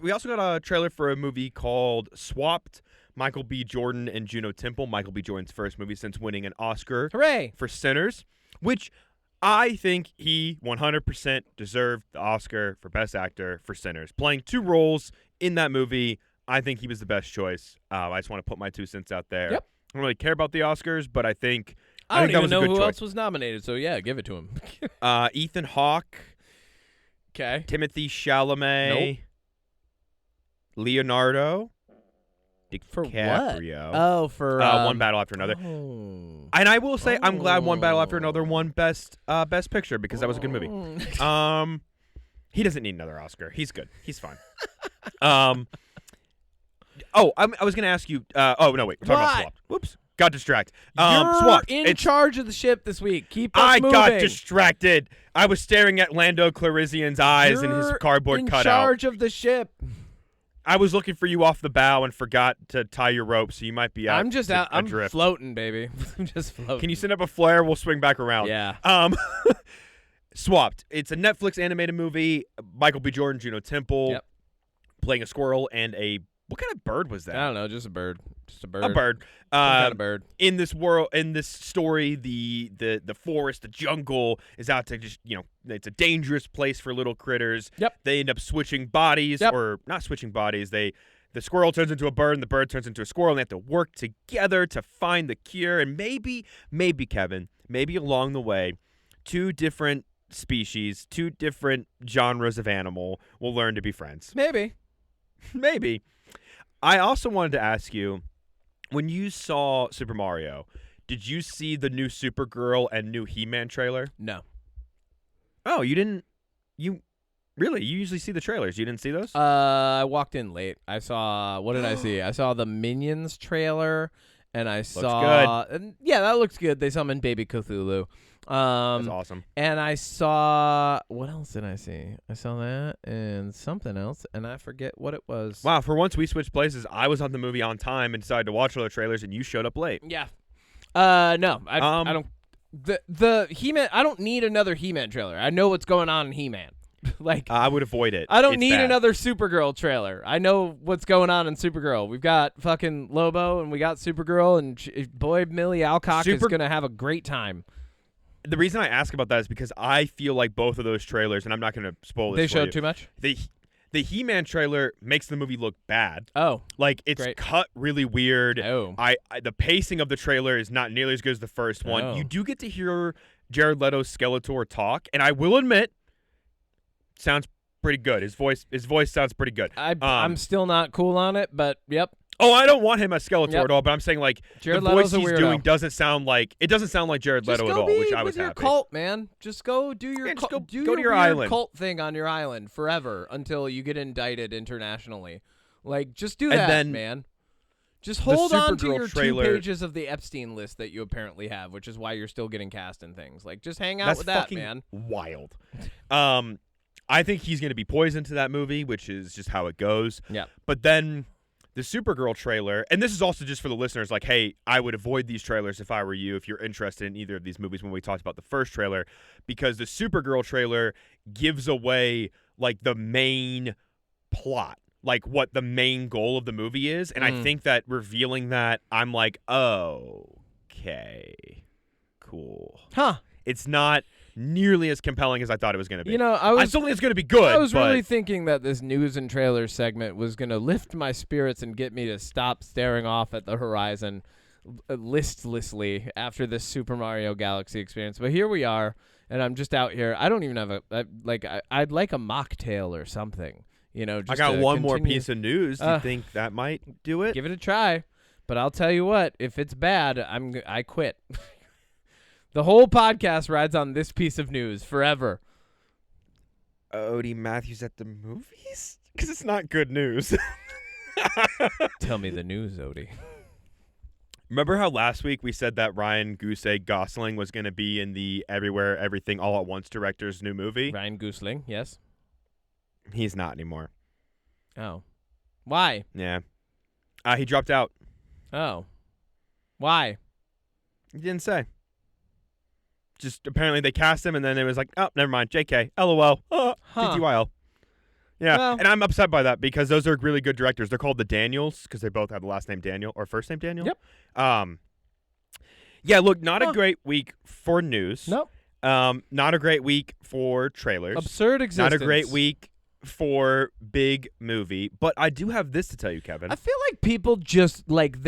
Speaker 2: We also got a trailer for a movie called Swapped. Michael B. Jordan and Juno Temple. Michael B. Jordan's first movie since winning an Oscar.
Speaker 1: Hooray!
Speaker 2: For Sinners, which I think he 100% deserved the Oscar for Best Actor for Sinners. Playing two roles in that movie, I think he was the best choice. I just want to put my 2 cents out there.
Speaker 1: Yep.
Speaker 2: I don't really care about the Oscars, but I think
Speaker 1: I don't
Speaker 2: that
Speaker 1: even
Speaker 2: was a
Speaker 1: know
Speaker 2: good
Speaker 1: who
Speaker 2: choice.
Speaker 1: else was nominated, so yeah, give it to him.
Speaker 2: Ethan Hawke,
Speaker 1: Okay.
Speaker 2: Timothy Chalamet,
Speaker 1: Nope.
Speaker 2: Leonardo
Speaker 1: For what?
Speaker 2: DiCaprio.
Speaker 1: Oh, for
Speaker 2: One Battle After Another.
Speaker 1: Oh.
Speaker 2: And I will say, I'm glad One Battle After Another won Best Picture because that was a good movie. He doesn't need another Oscar. He's good. He's fine. I was going to ask you. No, wait. We're talking about Swapped. Whoops. Got distracted.
Speaker 1: You're
Speaker 2: Swapped.
Speaker 1: in charge of the ship this week. Keep us
Speaker 2: I
Speaker 1: moving.
Speaker 2: got distracted. I was staring at Lando Calrissian's eyes and his cardboard
Speaker 1: in
Speaker 2: cutout.
Speaker 1: charge of the ship.
Speaker 2: I was looking for you off the bow and forgot to tie your rope, so you might be out.
Speaker 1: I'm just out. I'm
Speaker 2: adrift.
Speaker 1: floating, baby. I'm just floating.
Speaker 2: Can you send up a flare? We'll swing back around.
Speaker 1: Yeah.
Speaker 2: Swapped. It's a Netflix animated movie. Michael B. Jordan, Juno Temple,
Speaker 1: Yep.
Speaker 2: playing a squirrel and a what kind of bird was that?
Speaker 1: I don't know. Just a bird. Just a bird.
Speaker 2: A bird.
Speaker 1: Some kind of bird.
Speaker 2: In this world, in this story, the forest, the jungle is out to just it's a dangerous place for little critters.
Speaker 1: Yep.
Speaker 2: They end up switching bodies, or not switching bodies. The squirrel turns into a bird, and the bird turns into a squirrel, and they have to work together to find the cure. And maybe Kevin, maybe along the way, 2 different species, 2 different genres of animal will learn to be friends.
Speaker 1: Maybe.
Speaker 2: Maybe. I also wanted to ask you, when you saw Super Mario, did you see the new Supergirl and new He-Man trailer?
Speaker 1: No.
Speaker 2: Oh, you didn't? You usually see the trailers. You didn't see those?
Speaker 1: I walked in late. I saw. What did I see? I saw the Minions trailer, and I saw. And yeah, that looks good. They summon Baby Cthulhu.
Speaker 2: That's awesome.
Speaker 1: And I saw. What else did I see? I saw that and something else, and I forget what it was.
Speaker 2: Wow, for once we switched places. I was on the movie on time and decided to watch all the trailers, and you showed up late.
Speaker 1: Yeah. No, I don't. The He-Man. I don't need another He-Man trailer. I know what's going on in He-Man. Like
Speaker 2: I would avoid it.
Speaker 1: I don't
Speaker 2: It's
Speaker 1: need
Speaker 2: bad.
Speaker 1: another Supergirl trailer. I know what's going on in Supergirl. We've got fucking Lobo, and we got Supergirl, and boy, Millie Alcock is gonna have a great time.
Speaker 2: The reason I ask about that is because I feel like both of those trailers, and I'm not going to spoil this.
Speaker 1: They
Speaker 2: for
Speaker 1: showed
Speaker 2: you,
Speaker 1: too much.
Speaker 2: The He-Man trailer makes the movie look bad.
Speaker 1: Oh,
Speaker 2: Like it's
Speaker 1: Great.
Speaker 2: cut really weird.
Speaker 1: Oh.
Speaker 2: The pacing of the trailer is not nearly as good as the first one.
Speaker 1: Oh.
Speaker 2: You do get to hear Jared Leto's Skeletor talk, and I will admit, sounds pretty good. His voice sounds pretty good.
Speaker 1: I'm still not cool on it, but yep.
Speaker 2: Oh, I don't want him as Skeletor
Speaker 1: Yep.
Speaker 2: at all, but I'm saying like
Speaker 1: Jared
Speaker 2: the
Speaker 1: Leto's
Speaker 2: voice
Speaker 1: a
Speaker 2: he's
Speaker 1: weirdo.
Speaker 2: doing doesn't sound like Jared
Speaker 1: Just
Speaker 2: Leto
Speaker 1: go
Speaker 2: at all,
Speaker 1: be
Speaker 2: which I was
Speaker 1: with your
Speaker 2: happy.
Speaker 1: cult, man. Just go do your
Speaker 2: Yeah, just
Speaker 1: cult,
Speaker 2: go to your
Speaker 1: weird
Speaker 2: island.
Speaker 1: cult thing on your island forever until you get indicted internationally. Like, just do
Speaker 2: And
Speaker 1: that,
Speaker 2: then
Speaker 1: man. Just hold on to
Speaker 2: Supergirl
Speaker 1: your
Speaker 2: trailer-
Speaker 1: 2 pages of the Epstein list that you apparently have, which is why you're still getting cast in things. Like, just hang out
Speaker 2: That's
Speaker 1: with that,
Speaker 2: fucking
Speaker 1: man.
Speaker 2: wild. I think he's going to be poisoned to that movie, which is just how it goes.
Speaker 1: Yeah.
Speaker 2: But then the Supergirl trailer, and this is also just for the listeners, like, hey, I would avoid these trailers if I were you, if you're interested in either of these movies when we talked about the first trailer, because the Supergirl trailer gives away, like, the main plot, like, what the main goal of the movie is. And I think that revealing that, I'm like, oh, okay, cool.
Speaker 1: Huh.
Speaker 2: It's not nearly as compelling as I thought it was going to be.
Speaker 1: You know,
Speaker 2: I still think it's going to be good.
Speaker 1: I was
Speaker 2: but
Speaker 1: really thinking that this news and trailers segment was going to lift my spirits and get me to stop staring off at the horizon listlessly after this Super Mario Galaxy experience. But here we are, and I'm just out here. I don't even have I'd like a mocktail or something. You know, just
Speaker 2: I got
Speaker 1: to
Speaker 2: one more
Speaker 1: continue.
Speaker 2: piece of news. Do you think that might do it?
Speaker 1: Give it a try. But I'll tell you what, if it's bad, I quit. The whole podcast rides on this piece of news forever.
Speaker 2: Odie Matthews at the movies? Because it's not good news.
Speaker 1: Tell me the news, Odie.
Speaker 2: Remember how last week we said that Ryan Gosling was going to be in the Everywhere, Everything, All at Once director's new movie?
Speaker 1: Ryan Gosling, yes.
Speaker 2: He's not anymore.
Speaker 1: Oh. Why?
Speaker 2: Yeah. He dropped out.
Speaker 1: Oh. Why?
Speaker 2: He didn't say. Just apparently they cast him, and then it was like, oh, never mind. JK. LOL. TTYL. Yeah,
Speaker 1: Well,
Speaker 2: and I'm upset by that because those are really good directors. They're called the Daniels because they both have the last name Daniel or first name Daniel.
Speaker 1: Yep.
Speaker 2: Yeah, look, not a great week for news.
Speaker 1: Nope.
Speaker 2: Not a great week for trailers.
Speaker 1: Absurd existence.
Speaker 2: Not a great week for big movie. But I do have this to tell you, Kevin.
Speaker 1: I feel like people just like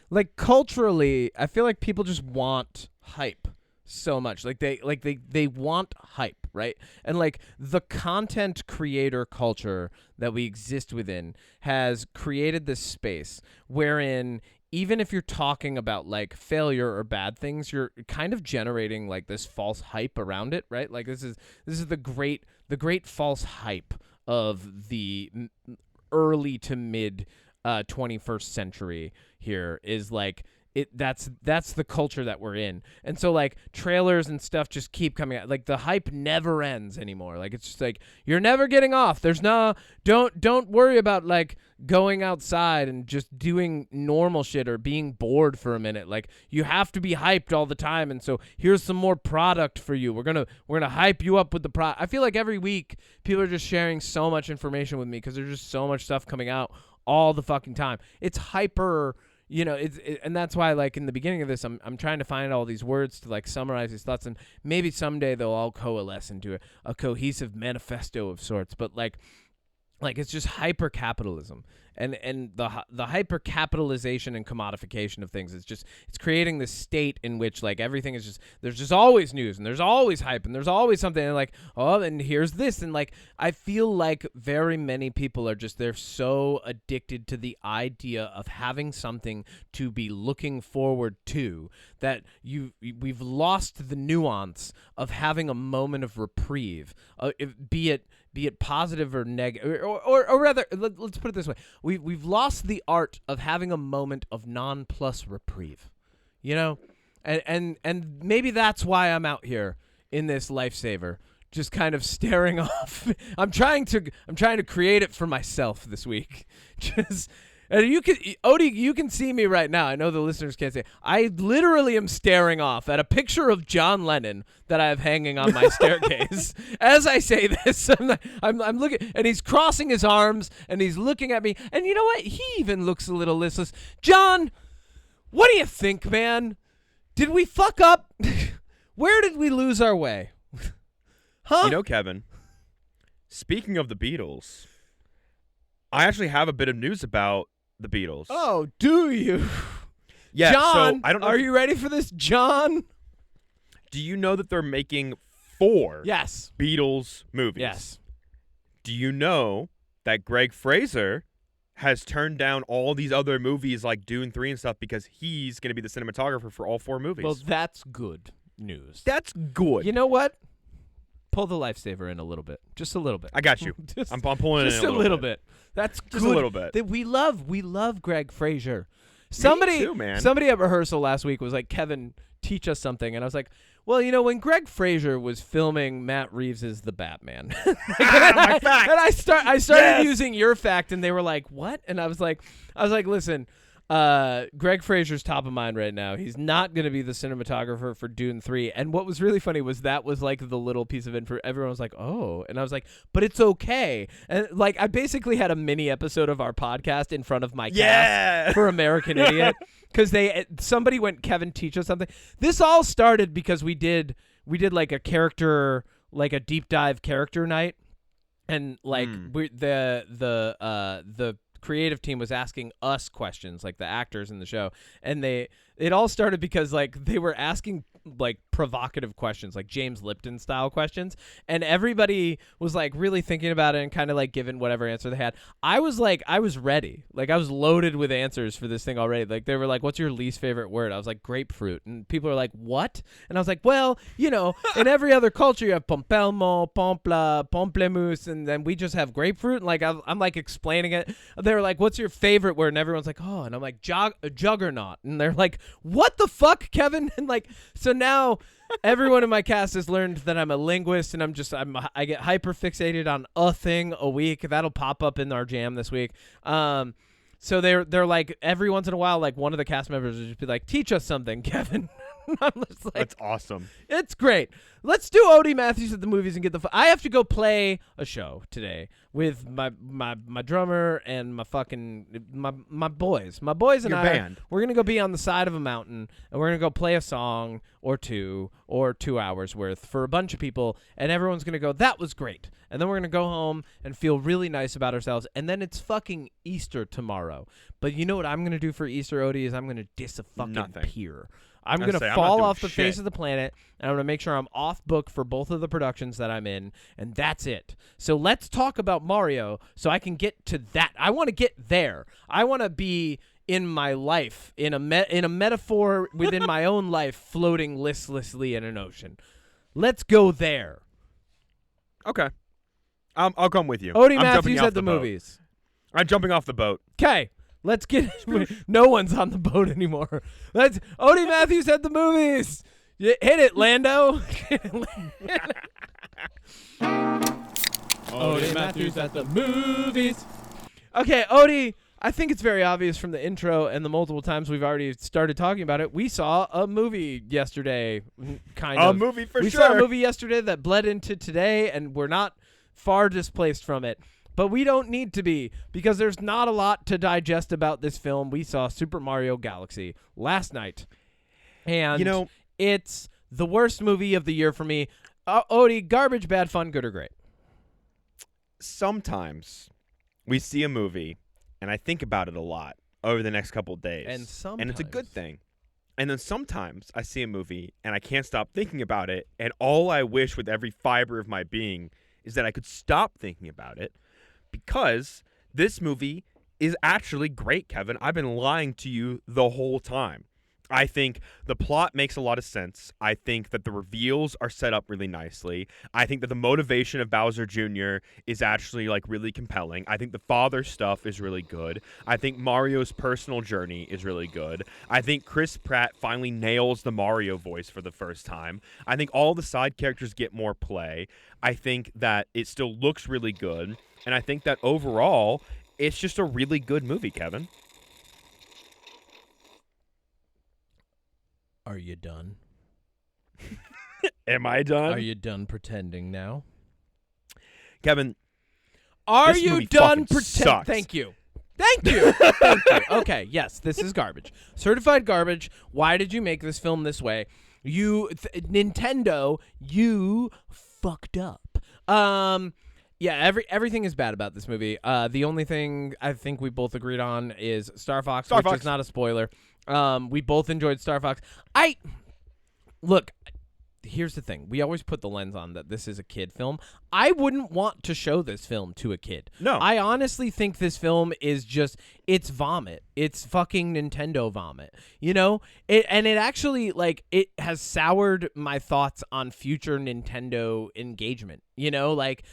Speaker 1: like culturally, I feel like people just want hype so much. Like they want hype, right? And like the content creator culture that we exist within has created this space wherein even if you're talking about like failure or bad things, you're kind of generating like this false hype around it, right? Like this is the great false hype of the early to mid 21st century here is like that's the culture that we're in. And so like trailers and stuff just keep coming out. Like the hype never ends anymore. Like it's just like you're never getting off. There's don't worry about like going outside and just doing normal shit or being bored for a minute. Like you have to be hyped all the time. And so here's some more product for you. We're going to hype you up with the product. I feel like every week people are just sharing so much information with me because there's just so much stuff coming out all the fucking time. It's hyper, you know, and that's why like in the beginning of this, I'm trying to find all these words to like summarize these thoughts, and maybe someday they'll all coalesce into a cohesive manifesto of sorts. But like it's just hyper capitalism and the hyper capitalization and commodification of things. It's creating this state in which like everything is just, there's just always news and there's always hype and there's always something and like, oh, and here's this. And like, I feel like very many people are just, they're so addicted to the idea of having something to be looking forward to that we've lost the nuance of having a moment of reprieve, be it positive or negative, or rather, let's put it this way: we've lost the art of having a moment of non-plus reprieve, you know, and maybe that's why I'm out here in this lifesaver, just kind of staring off. I'm trying to create it for myself this week, just. And Odie, you can see me right now. I know the listeners can't see. I literally am staring off at a picture of John Lennon that I have hanging on my staircase. As I say this, I'm looking, and he's crossing his arms, and he's looking at me. And you know what? He even looks a little listless. John, what do you think, man? Did we fuck up? Where did we lose our way? Huh?
Speaker 2: You know, Kevin, speaking of the Beatles, I actually have a bit of news about the Beatles.
Speaker 1: Oh, do you?
Speaker 2: Yeah,
Speaker 1: John,
Speaker 2: so I don't know.
Speaker 1: Are you ready for this, John?
Speaker 2: Do you know that they're making 4
Speaker 1: Yes.
Speaker 2: Beatles movies?
Speaker 1: Yes.
Speaker 2: Do you know that Greg Fraser has turned down all these other movies like Dune 3 and stuff because he's going to be the cinematographer for all 4 movies?
Speaker 1: Well, that's good news.
Speaker 2: That's good.
Speaker 1: You know what? Pull the lifesaver in a little bit. Just a little bit.
Speaker 2: I got you.
Speaker 1: Just,
Speaker 2: I'm pulling it in
Speaker 1: a little bit. That's
Speaker 2: just
Speaker 1: good.
Speaker 2: a little bit.
Speaker 1: We love Greg Fraser.
Speaker 2: Me too, man.
Speaker 1: Somebody at rehearsal last week was like, Kevin, teach us something. And I was like, well, you know, when Greg Fraser was filming Matt Reeves' The Batman,
Speaker 2: my fact.
Speaker 1: and I started using your fact, and they were like, what? And I was like, listen, Greg Fraser's top of mind right now. He's not going to be the cinematographer for Dune 3. And what was really funny was that was like the little piece of info. Everyone was like, oh. And I was like, but it's okay. And like, I basically had a mini episode of our podcast in front of my cast for American Idiot. Because somebody went, Kevin, teach us something. This all started because we did like a character, like a deep dive character night. And like the creative team was asking us questions, like the actors in the show, and it all started because like they were asking like provocative questions, like James Lipton style questions, and everybody was like really thinking about it and kind of like giving whatever answer they had. I was ready, like I was loaded with answers for this thing already. Like they were like, what's your least favorite word? I was like, grapefruit. And people are like, what? And I was like, well, you know, in every other culture you have pompelmo, pamplemousse, and then we just have grapefruit. And like I'm like explaining it. They were like, what's your favorite word? And everyone's like, oh. And I'm like, juggernaut. And they're like, what the fuck, Kevin? And like, so now everyone in my cast has learned that I'm a linguist, and I get hyper fixated on a thing a week. That'll pop up in our jam this week. So they're like, every once in a while, like one of the cast members would just be like, teach us something, Kevin. I'm just like,
Speaker 2: that's awesome.
Speaker 1: It's great. Let's do Odie Matthews at the movies and get the. I have to go play a show today with my drummer and my boys. My boys and
Speaker 2: Your
Speaker 1: I.
Speaker 2: band.
Speaker 1: We're gonna go be on the side of a mountain, and we're gonna go play a song or 2 hours worth for a bunch of people, and everyone's gonna go, that was great. And then we're gonna go home and feel really nice about ourselves, and then it's fucking Easter tomorrow. But you know what I'm gonna do for Easter, Odie, is I'm gonna diss a fucking pier. I'm going to fall off the face of the planet, and I'm going to make sure I'm off book for both of the productions that I'm in, and that's it. So let's talk about Mario so I can get to that. I want to get there. I want to be in my life, in a metaphor within my own life, floating listlessly in an ocean. Let's go there.
Speaker 2: Okay. I'll come with you.
Speaker 1: Odie Matthews at the movies.
Speaker 2: I'm jumping off the boat.
Speaker 1: Okay. Let's get no one's on the boat anymore. Let's Odie Matthews at the movies. Hit it, Lando.
Speaker 3: Odie Matthews at the movies.
Speaker 1: Okay, Odie, I think it's very obvious from the intro and the multiple times we've already started talking about it. We saw a movie yesterday, kind of.
Speaker 2: A movie for sure.
Speaker 1: We saw a movie yesterday that bled into today, and we're not far displaced from it. But we don't need to be, because there's not a lot to digest about this film. We saw Super Mario Galaxy last night. And,
Speaker 2: you know,
Speaker 1: it's the worst movie of the year for me. Odie, garbage, bad, fun, good or great?
Speaker 2: Sometimes we see a movie, and I think about it a lot over the next couple of days. And it's a good thing. And then sometimes I see a movie, and I can't stop thinking about it, and all I wish with every fiber of my being is that I could stop thinking about it. Because this movie is actually great, Kevin. I've been lying to you the whole time. I think the plot makes a lot of sense. I think that the reveals are set up really nicely. I think that the motivation of Bowser Jr. is actually like really compelling. I think the father stuff is really good. I think Mario's personal journey is really good. I think Chris Pratt finally nails the Mario voice for the first time. I think all the side characters get more play. I think that it still looks really good. And I think that overall, it's just a really good movie, Kevin.
Speaker 1: Are you done?
Speaker 2: Am I done?
Speaker 1: Are you done pretending now?
Speaker 2: Kevin,
Speaker 1: are you done
Speaker 2: pretending?
Speaker 1: Thank you. Thank you. Thank you. Okay, yes, this is garbage. Certified garbage. Why did you make this film this way? Nintendo, you fucked up. Yeah, everything is bad about this movie. The only thing I think we both agreed on is Star Fox, which is not a spoiler. We both enjoyed Star Fox. Look, here's the thing. We always put the lens on that this is a kid film. I wouldn't want to show this film to a kid.
Speaker 2: No.
Speaker 1: I honestly think this film is just, it's vomit. It's fucking Nintendo vomit. You know? It actually, like, it has soured my thoughts on future Nintendo engagement. You know? Like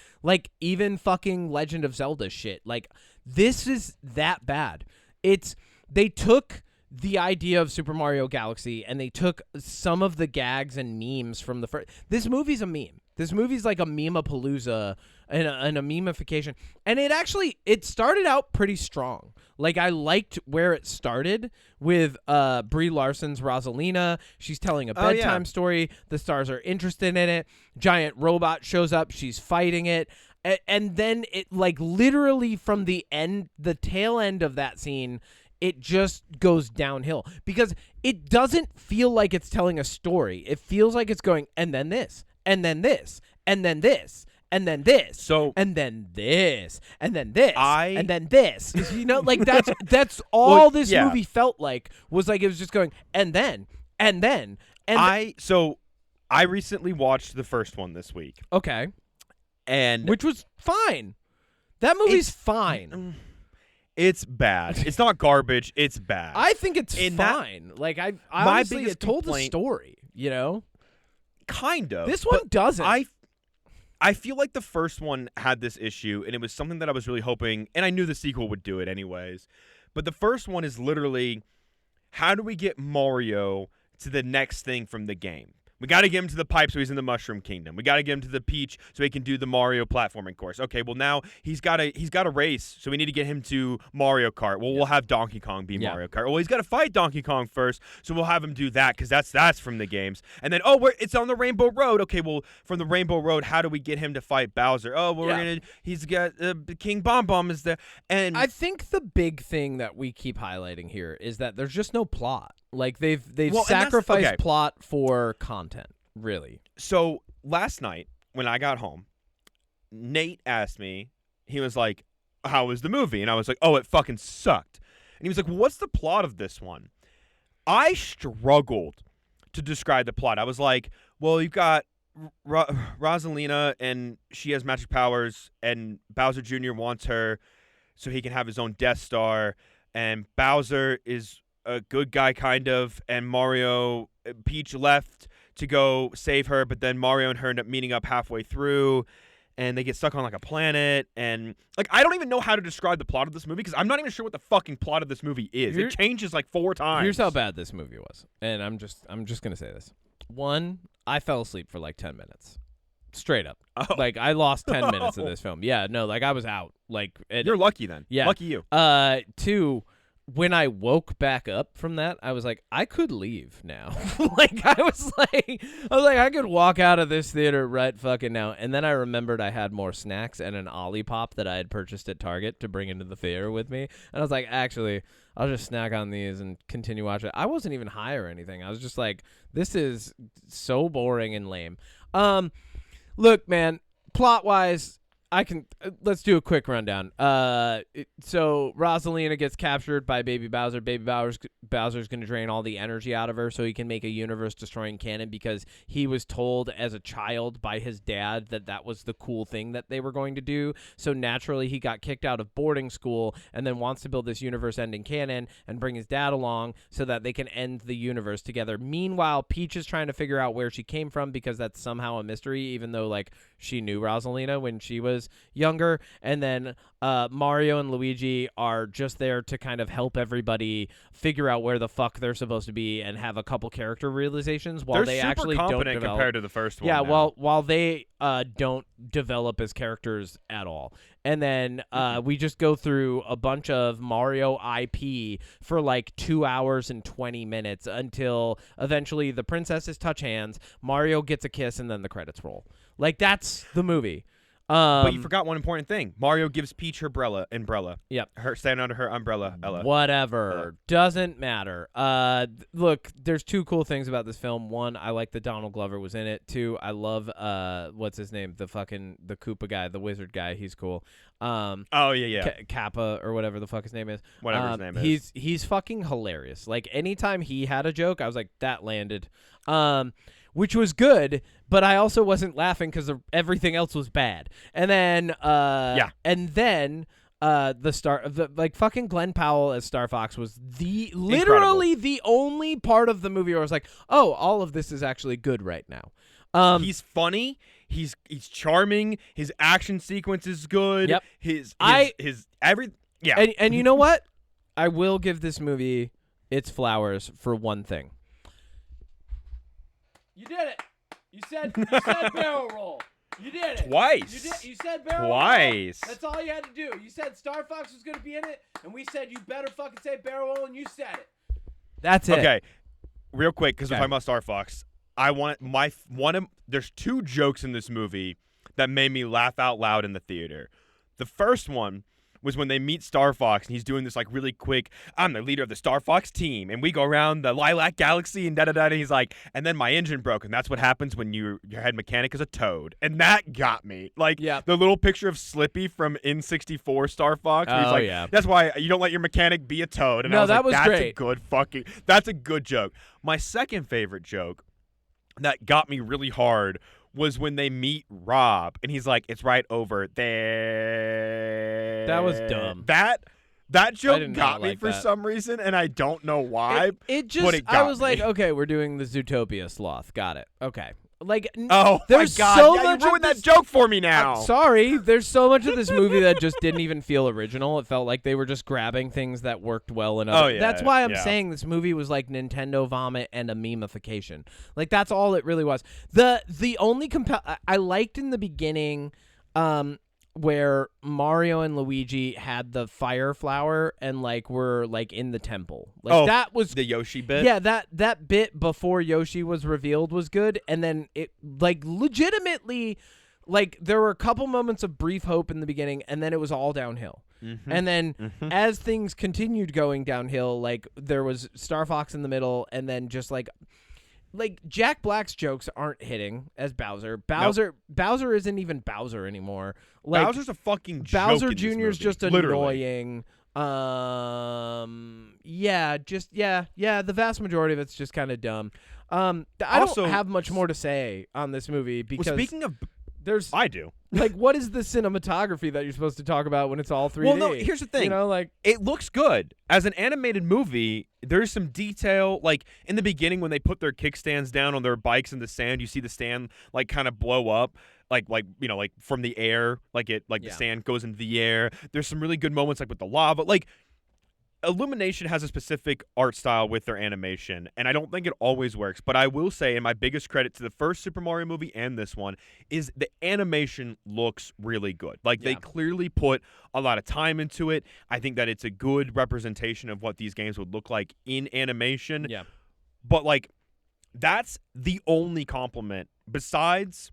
Speaker 1: even fucking Legend of Zelda shit. Like, this is that bad. They took the idea of Super Mario Galaxy, and they took some of the gags and memes from the first. This movie's a meme. This movie's like a meme-a-palooza and a memification. And it started out pretty strong. Like, I liked where it started with Brie Larson's Rosalina. She's telling a bedtime story. The stars are interested in it. Giant robot shows up. She's fighting it. And then it, like, literally from the tail end of that scene, it just goes downhill because it doesn't feel like it's telling a story. It feels like it's going, and then this, and then this, and then this, and then this, and then this, and then this, and then this. You know, like that's all this movie felt like, was like it was just going, and then.
Speaker 2: I recently watched the first one this week.
Speaker 1: Okay.
Speaker 2: And
Speaker 1: which was fine. That movie's fine.
Speaker 2: It's bad. It's not garbage. It's bad.
Speaker 1: I think it's fine. Like I honestly, it told a story. You know,
Speaker 2: kind of.
Speaker 1: This one doesn't.
Speaker 2: I feel like the first one had this issue, and it was something that I was really hoping, and I knew the sequel would do it anyways. But the first one is literally, how do we get Mario to the next thing from the game? We got to get him to the pipe so he's in the Mushroom Kingdom. We got to get him to the Peach so he can do the Mario platforming course. Okay, well now he's got a race, so we need to get him to Mario Kart. Well, we'll have Donkey Kong be Mario Kart. Well, he's got to fight Donkey Kong first, so we'll have him do that because that's from the games. And then it's on the Rainbow Road. Okay, well from the Rainbow Road, how do we get him to fight Bowser? Oh, well he's got King Bomb Bomb is there. And
Speaker 1: I think the big thing that we keep highlighting here is that there's just no plot. Like they've sacrificed plot for content, really.
Speaker 2: So last night when I got home, Nate asked me, he was like, how was the movie? And I was like, oh, it fucking sucked. And he was like, well, what's the plot of this one? I struggled to describe the plot. I was like, well, you've got Rosalina and she has magic powers and Bowser Jr. wants her so he can have his own Death Star, and Bowser is a good guy kind of, and Peach left to go save her, but then Mario and her end up meeting up halfway through, and they get stuck on like a planet, and like I don't even know how to describe the plot of this movie because I'm not even sure what the fucking plot of this movie is. It changes like 4 times.
Speaker 1: Here's how bad this movie was, and I'm just gonna say this. 1, I fell asleep for like 10 minutes. Straight up.
Speaker 2: Oh.
Speaker 1: Like, I lost 10 minutes of this film. Yeah, no, like, I was out. Like,
Speaker 2: you're lucky then.
Speaker 1: Yeah.
Speaker 2: Lucky you.
Speaker 1: 2, when I woke back up from that, I was like, I could leave now. I was like, I could walk out of this theater right fucking now. And then I remembered I had more snacks and an Olipop that I had purchased at Target to bring into the theater with me. And I was like, actually, I'll just snack on these and continue watching. I wasn't even high or anything. I was just like, this is so boring and lame. Look, man, plot-wise, let's do a quick rundown. So Rosalina gets captured by Baby Bowser. Baby Bowser's going to drain all the energy out of her so he can make a universe-destroying cannon because he was told as a child by his dad that was the cool thing that they were going to do. So naturally, he got kicked out of boarding school and then wants to build this universe-ending cannon and bring his dad along so that they can end the universe together. Meanwhile, Peach is trying to figure out where she came from because that's somehow a mystery, even though like she knew Rosalina when she was younger. And then Mario and Luigi are just there to kind of help everybody figure out where the fuck they're supposed to be and have a couple character realizations while they actually don't develop
Speaker 2: compared to the first one.
Speaker 1: Yeah,
Speaker 2: now.
Speaker 1: while they don't develop as characters at all. And then we just go through a bunch of Mario IP for like 2 hours and 20 minutes until eventually the princesses touch hands, Mario gets a kiss, and then the credits roll. Like, that's the movie.
Speaker 2: But you forgot one important thing. Mario gives Peach her umbrella.
Speaker 1: Yep.
Speaker 2: Her standing under her umbrella, Ella.
Speaker 1: Whatever. Doesn't matter. Look, there's 2 cool things about this film. 1, I like that Donald Glover was in it. 2, I love what's his name? The Koopa guy, the wizard guy. He's cool. Kappa or whatever the fuck his name is.
Speaker 2: Whatever his name is.
Speaker 1: He's fucking hilarious. Like, anytime he had a joke, I was like, that landed. Which was good, but I also wasn't laughing because everything else was bad. And then, the fucking Glenn Powell as Star Fox was literally the only part of the movie where I was like, oh, all of this is actually good right now.
Speaker 2: He's funny. He's charming. His action sequence is good.
Speaker 1: Yep. And you know what? I will give this movie its flowers for one thing. You did it. You said barrel roll. You did it.
Speaker 2: Twice.
Speaker 1: You said barrel roll.
Speaker 2: Twice.
Speaker 1: That's all you had to do. You said Star Fox was going to be in it, and we said you better fucking say barrel roll, and you said it. That's it.
Speaker 2: Okay. Real quick, because
Speaker 1: Okay.
Speaker 2: we're talking about Star Fox, there's 2 jokes in this movie that made me laugh out loud in the theater. The first one was when they meet Star Fox, and he's doing this like really quick, I'm the leader of the Star Fox team, and we go around the Lilac Galaxy and da-da-da, and he's like, and then my engine broke, and that's what happens when your head mechanic is a toad. And that got me. Like, the little picture of Slippy from N64 Star Fox, where he's like, that's why you don't let your mechanic be a toad. And I was
Speaker 1: that
Speaker 2: like,
Speaker 1: was great.
Speaker 2: That's a good joke. My second favorite joke that got me really hard was when they meet Rob, and he's like, it's right over there.
Speaker 1: That was dumb.
Speaker 2: That joke got me for some reason, and I don't know why.
Speaker 1: It just,
Speaker 2: but it got
Speaker 1: I was
Speaker 2: me.
Speaker 1: like, okay, we're doing the Zootopia sloth. Got it. Okay. Like,
Speaker 2: oh
Speaker 1: there's
Speaker 2: my God.
Speaker 1: so
Speaker 2: Yeah,
Speaker 1: much
Speaker 2: you ruined
Speaker 1: of
Speaker 2: that
Speaker 1: this,
Speaker 2: joke for me now.
Speaker 1: Sorry, there's so much of this movie that just didn't even feel original. It felt like they were just grabbing things that worked well in other.
Speaker 2: Oh, yeah,
Speaker 1: that's why I'm
Speaker 2: yeah.
Speaker 1: saying this movie was like Nintendo vomit and a memification. Like, that's all it really was. The only I liked in the beginning, where Mario and Luigi had the fire flower and like were like in the temple. Like, that was
Speaker 2: the Yoshi bit.
Speaker 1: Yeah, that bit before Yoshi was revealed was good, and then it like legitimately, like there were a couple moments of brief hope in the beginning, and then it was all downhill.
Speaker 2: Mm-hmm.
Speaker 1: And then as things continued going downhill, like there was Star Fox in the middle, and then just like Jack Black's jokes aren't hitting as Bowser. Bowser isn't even Bowser anymore. Like,
Speaker 2: Bowser's a fucking joke.
Speaker 1: Bowser
Speaker 2: in this
Speaker 1: Jr. is
Speaker 2: movie.
Speaker 1: just
Speaker 2: Literally.
Speaker 1: annoying. The vast majority of it's just kind of dumb. I
Speaker 2: Also,
Speaker 1: don't have much more to say on this movie because
Speaker 2: speaking of,
Speaker 1: there's
Speaker 2: I do.
Speaker 1: like, what is the cinematography that you're supposed to talk about when it's all 3D?
Speaker 2: Well, no, here's the thing.
Speaker 1: You know, like,
Speaker 2: it looks good. As an animated movie, there's some detail. Like, in the beginning when they put their kickstands down on their bikes in the sand, you see the stand, like, kind of blow up. Like you know, like, from the air. The sand goes into the air. There's some really good moments, like, with the lava. Like, Illumination has a specific art style with their animation, and I don't think it always works. But I will say, and my biggest credit to the first Super Mario movie and this one, is the animation looks really good. Like, they clearly put a lot of time into it. I think that it's a good representation of what these games would look like in animation.
Speaker 1: Yeah.
Speaker 2: But, like, that's the only compliment. Besides,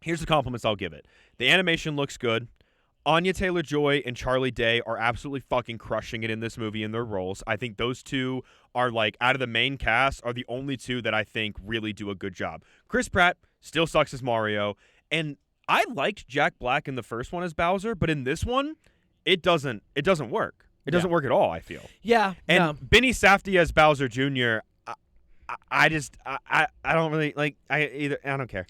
Speaker 2: here's the compliments I'll give it. The animation looks good. Anya Taylor-Joy and Charlie Day are absolutely fucking crushing it in this movie in their roles. I think those two are, like, out of the main cast, are the only two that I think really do a good job. Chris Pratt still sucks as Mario, and I liked Jack Black in the first one as Bowser, but in this one, it doesn't work. It doesn't work at all, I feel.
Speaker 1: Yeah.
Speaker 2: And Benny Safdie as Bowser Jr., I don't really, like, I don't care.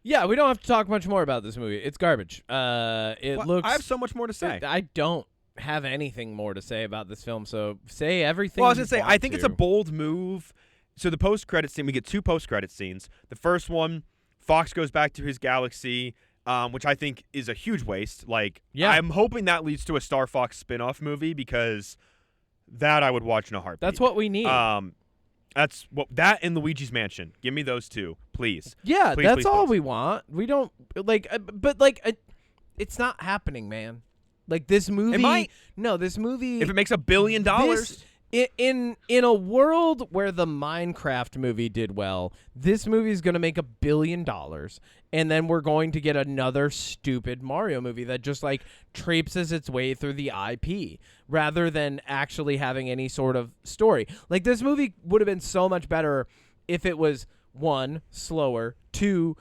Speaker 1: Yeah, we don't have to talk much more about this movie. It's garbage. Looks.
Speaker 2: I have so much more to say.
Speaker 1: I don't have anything more to say about this film, so say everything.
Speaker 2: Well, I was
Speaker 1: you
Speaker 2: gonna say,
Speaker 1: want
Speaker 2: I think
Speaker 1: to.
Speaker 2: it's a bold move. So the post-credit scene, we get 2 post-credit scenes. The first one, Fox goes back to his galaxy, which I think is a huge waste. Like, I'm hoping that leads to a Star Fox spin-off movie, because that I would watch in a heartbeat.
Speaker 1: That's what we need.
Speaker 2: That's what that and Luigi's Mansion. Give me those 2, please.
Speaker 1: Yeah,
Speaker 2: please,
Speaker 1: that's
Speaker 2: please,
Speaker 1: all
Speaker 2: please.
Speaker 1: we want. We don't it's not happening, man. Like, this movie.
Speaker 2: It might.
Speaker 1: No, this movie.
Speaker 2: If it makes $1 billion.
Speaker 1: In a world where the Minecraft movie did well, this movie is going to make $1 billion, and then we're going to get another stupid Mario movie that just, like, traipses its way through the IP rather than actually having any sort of story. Like, this movie would have been so much better if it was, 1, slower, 2,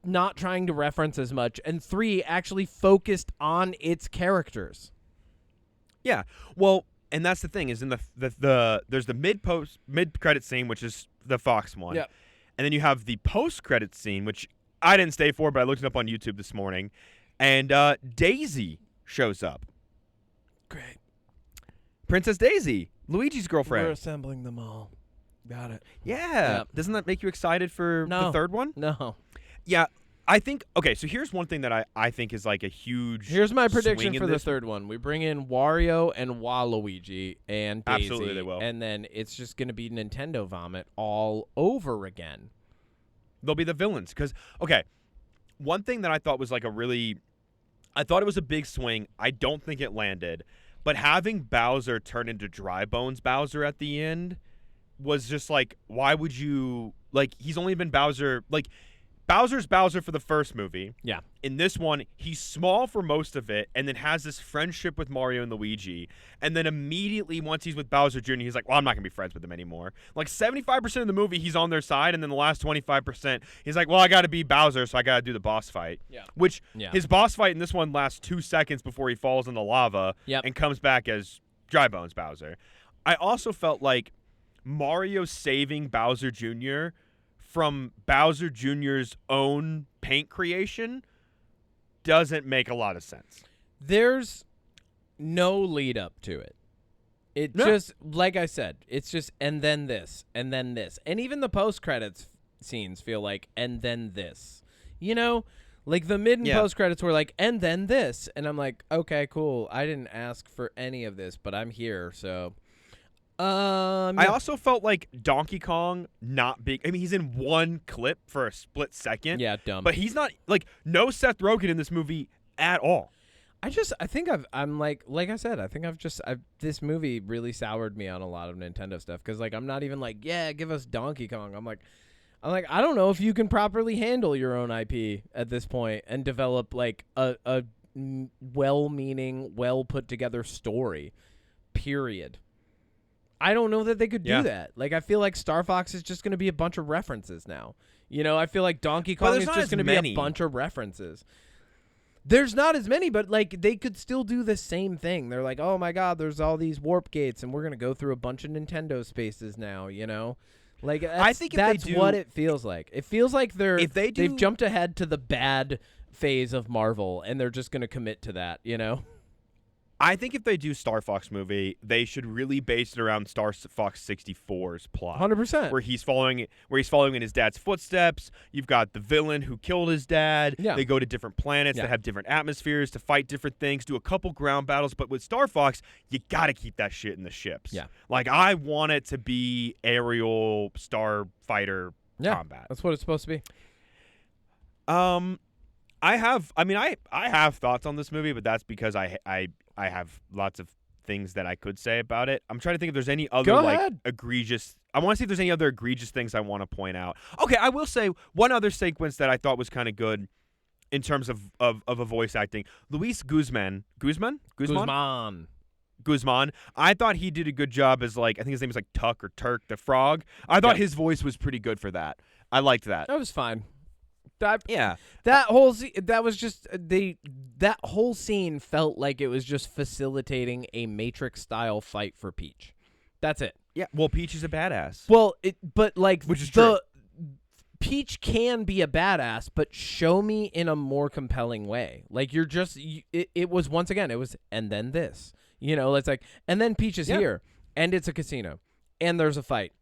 Speaker 1: not trying to reference as much, and 3, actually focused on its characters.
Speaker 2: Yeah. Well, and that's the thing, is in the there's the mid credit scene, which is the Fox one.
Speaker 1: Yep.
Speaker 2: And then you have the post credit scene, which I didn't stay for, but I looked it up on YouTube this morning. And Daisy shows up.
Speaker 1: Great.
Speaker 2: Princess Daisy, Luigi's girlfriend.
Speaker 1: We're assembling them all. Got it.
Speaker 2: Yeah.
Speaker 1: Yep.
Speaker 2: Doesn't that make you excited for the third one?
Speaker 1: No.
Speaker 2: Yeah. I think, okay, so here's one thing that I think is like a huge
Speaker 1: Here's my prediction
Speaker 2: swing
Speaker 1: for
Speaker 2: in
Speaker 1: the
Speaker 2: this.
Speaker 1: third one. We bring in Wario and Waluigi and Daisy.
Speaker 2: Absolutely they will.
Speaker 1: And then it's just going to be Nintendo vomit all over again.
Speaker 2: They'll be the villains. Because, okay, one thing that I thought was like I thought it was a big swing. I don't think it landed. But having Bowser turn into Dry Bones Bowser at the end was just like, why would you, like, he's only been Bowser, like, Bowser's Bowser for the first movie.
Speaker 1: Yeah.
Speaker 2: In this one, he's small for most of it and then has this friendship with Mario and Luigi. And then immediately, once he's with Bowser Jr., he's like, well, I'm not going to be friends with him anymore. Like, 75% of the movie, he's on their side. And then the last 25%, he's like, well, I got to be Bowser, so I got to do the boss fight.
Speaker 1: Yeah.
Speaker 2: Which, his boss fight in this one lasts 2 seconds before he falls in the lava and comes back as Dry Bones Bowser. I also felt like Mario saving Bowser Jr. from Bowser Jr.'s own paint creation doesn't make a lot of sense.
Speaker 1: There's no lead up to it. It just, like I said, it's just, and then this, and then this. And even the post-credits scenes feel like, and then this. You know? Like, the mid and post-credits were like, and then this. And I'm like, okay, cool. I didn't ask for any of this, but I'm here, so... I
Speaker 2: also felt like Donkey Kong not big. I mean, he's in one clip for a split second.
Speaker 1: Yeah, dumb.
Speaker 2: But he's not, like, no Seth Rogen in this movie at all.
Speaker 1: I think I'm like I said, I think this movie really soured me on a lot of Nintendo stuff. Because, like, I'm not even like, yeah, give us Donkey Kong. I'm like, I don't know if you can properly handle your own IP at this point and develop, like, a well-meaning, well-put-together story, period. I don't know that they could do that. Like, I feel like Star Fox is just going to be a bunch of references now. You know, I feel like Donkey Kong is just going to be a bunch of references. There's not as many, but, like, they could still do the same thing. They're like, oh, my God, there's all these warp gates, and we're going to go through a bunch of Nintendo spaces now, you know? Like,
Speaker 2: I think
Speaker 1: that's what it feels like. It feels like they've jumped ahead to the bad phase of Marvel, and they're just going to commit to that, you know?
Speaker 2: I think if they do Star Fox movie, they should really base it around Star Fox 64's plot.
Speaker 1: 100%.
Speaker 2: Where he's following in his dad's footsteps. You've got the villain who killed his dad.
Speaker 1: Yeah.
Speaker 2: They go to different planets that have different atmospheres to fight different things, do a couple ground battles. But with Star Fox, you got to keep that shit in the ships.
Speaker 1: Yeah.
Speaker 2: Like, I want it to be aerial starfighter combat.
Speaker 1: That's what it's supposed to be.
Speaker 2: I have thoughts on this movie, but that's because I have lots of things that I could say about it. I'm trying to think if there's any other egregious. I want to see if there's any other egregious things I want to point out. Okay, I will say one other sequence that I thought was kind of good in terms of a voice acting. Luis Guzman. I thought he did a good job as, like, I think his name is like Tuck or Turk the Frog. I thought his voice was pretty good for that. I liked that.
Speaker 1: That was fine.
Speaker 2: That
Speaker 1: whole scene felt like it was just facilitating a Matrix style fight for Peach. That's it.
Speaker 2: Yeah. Well, Peach is a badass.
Speaker 1: Well, which is true.
Speaker 2: Peach
Speaker 1: can be a badass, but show me in a more compelling way. Like, it was, once again, it was, and then this, you know, it's like, and then Peach is here, and it's a casino, and there's a fight,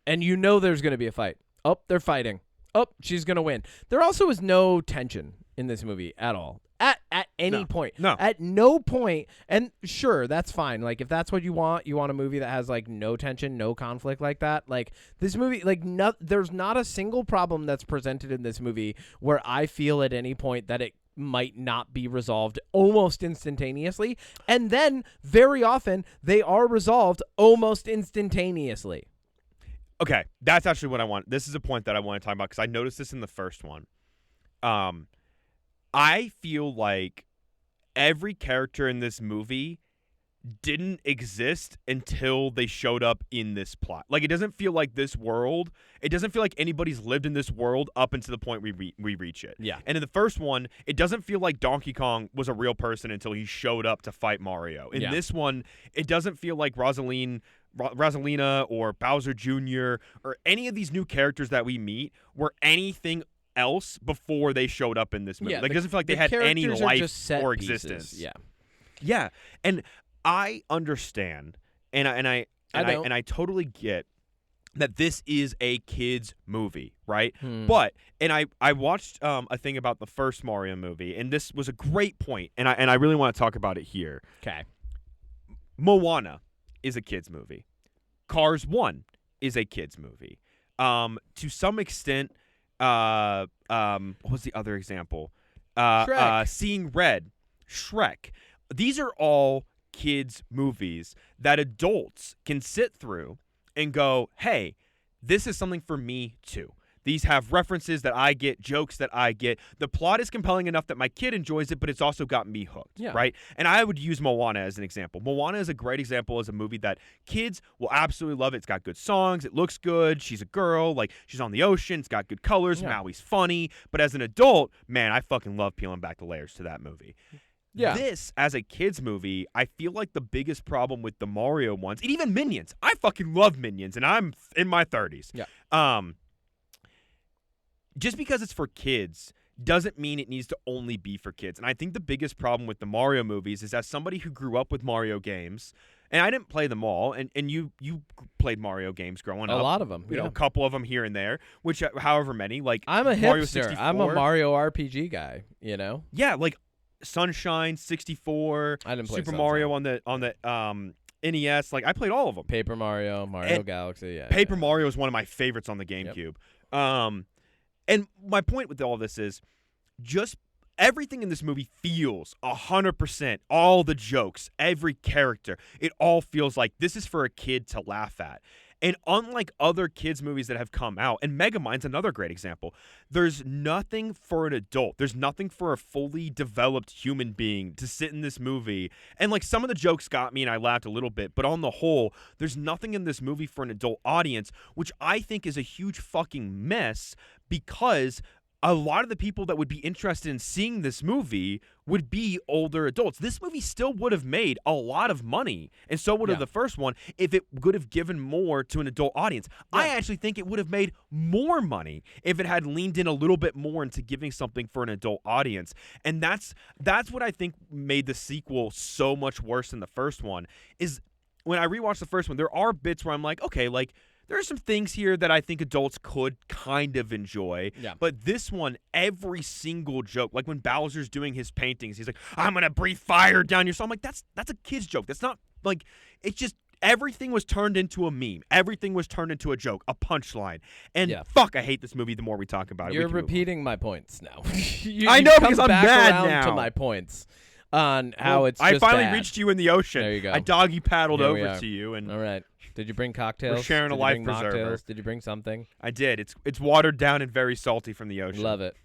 Speaker 1: and you know there's going to be a fight. Oh, they're fighting. Oh, she's going to win. There also is no tension in this movie at all. At any point.
Speaker 2: No.
Speaker 1: At no point. And sure, that's fine. Like, if that's what you want a movie that has, like, no tension, no conflict like that. Like, this movie, like, there's not a single problem that's presented in this movie where I feel at any point that it might not be resolved almost instantaneously. And then, very often, they are resolved almost instantaneously.
Speaker 2: Okay, that's actually what I want. This is a point that I want to talk about because I noticed this in the first one. I feel like every character in this movie didn't exist until they showed up in this plot. Like, it doesn't feel like this world. It doesn't feel like anybody's lived in this world up until the point we reach it.
Speaker 1: Yeah.
Speaker 2: And in the first one, it doesn't feel like Donkey Kong was a real person until he showed up to fight Mario. In this one, it doesn't feel like Rosalina or Bowser Jr. or any of these new characters that we meet were anything else before they showed up in this movie.
Speaker 1: Yeah,
Speaker 2: like, it doesn't feel like they had any life or existence.
Speaker 1: Yeah.
Speaker 2: Yeah. And I understand, and I totally get that this is a kids movie, right? But I watched a thing about the first Mario movie, and this was a great point, and I really want to talk about it here.
Speaker 1: Okay.
Speaker 2: Moana is a kids movie. Cars 1 is a kids movie. To some extent, what was the other example?
Speaker 1: Shrek.
Speaker 2: Seeing Red, Shrek. These are all kids' movies that adults can sit through and go, hey, this is something for me too. These have references that I get, jokes that I get. The plot is compelling enough that my kid enjoys it, but it's also got me hooked, right? And I would use Moana as an example. Moana is a great example as a movie that kids will absolutely love it. It's got good songs. It looks good. She's a girl. Like, she's on the ocean. It's got good colors. Maui's funny. But as an adult, man, I fucking love peeling back the layers to that movie. Yeah. This, as a kid's movie, I feel like the biggest problem with the Mario ones, and even Minions. I fucking love Minions, and I'm in my 30s. Yeah. Just because it's for kids doesn't mean it needs to only be for kids. And I think the biggest problem with the Mario movies is, as somebody who grew up with Mario games, and I didn't play them all, and you played Mario games growing up.
Speaker 1: A lot of them.
Speaker 2: You know, a couple of them here and there, which however many. Like,
Speaker 1: I'm a
Speaker 2: Mario
Speaker 1: hipster.
Speaker 2: 64.
Speaker 1: I'm a Mario RPG guy, you know?
Speaker 2: Yeah, like Sunshine, 64,
Speaker 1: I didn't play
Speaker 2: Super
Speaker 1: Sunshine.
Speaker 2: Mario on the NES. Like, I played all of them.
Speaker 1: Paper Mario, Mario Galaxy, yeah.
Speaker 2: Paper Mario is one of my favorites on the GameCube. Yep. And my point with all this is just everything in this movie feels 100%, all the jokes, every character, it all feels like this is for a kid to laugh at. And unlike other kids' movies that have come out, and Megamind's another great example, there's nothing for an adult. There's nothing for a fully developed human being to sit in this movie. And, like, some of the jokes got me and I laughed a little bit, but on the whole, there's nothing in this movie for an adult audience, which I think is a huge fucking mess, because a lot of the people that would be interested in seeing this movie would be older adults. This movie still would have made a lot of money, and so would have the first one, if it would have given more to an adult audience. I actually think it would have made more money if it had leaned in a little bit more into giving something for an adult audience. And that's what I think made the sequel so much worse than the first one, is when I rewatched the first one, there are bits where I'm like, okay, like, there are some things here that I think adults could kind of enjoy. Yeah. But this one, every single joke, like when Bowser's doing his paintings, he's like, I'm going to breathe fire down your soul. I'm like, that's a kid's joke. That's not, like, it's just, everything was turned into a meme. Everything was turned into a joke, a punchline. And fuck, I hate this movie the more we talk about it.
Speaker 1: You're repeating my points now.
Speaker 2: I know, because I'm mad
Speaker 1: around
Speaker 2: now.
Speaker 1: To my points on how it's just
Speaker 2: I finally
Speaker 1: bad.
Speaker 2: reached you in the ocean.
Speaker 1: There you go.
Speaker 2: I doggy paddled over to you. And
Speaker 1: all right. Did you bring cocktails?
Speaker 2: We're sharing a life preserver.
Speaker 1: Mocktails? Did you bring something?
Speaker 2: I did. It's watered down and very salty from the ocean.
Speaker 1: Love it.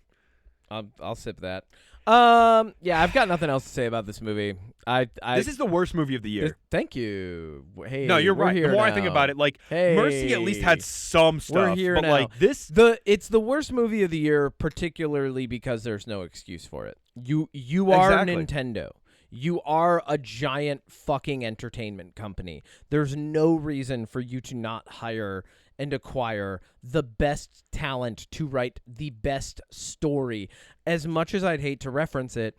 Speaker 1: I'll sip that. Yeah, I've got nothing else to say about this movie.
Speaker 2: This is the worst movie of the year.
Speaker 1: Thank you. Hey,
Speaker 2: no, you're right. The more I think
Speaker 1: now.
Speaker 2: about it, like,
Speaker 1: hey,
Speaker 2: Mercy at least had some stuff.
Speaker 1: We're here
Speaker 2: but
Speaker 1: now.
Speaker 2: Like this,
Speaker 1: it's the worst movie of the year, particularly because there's no excuse for it. You are Nintendo. You are a giant fucking entertainment company. There's no reason for you to not hire and acquire the best talent to write the best story. As much as I'd hate to reference it,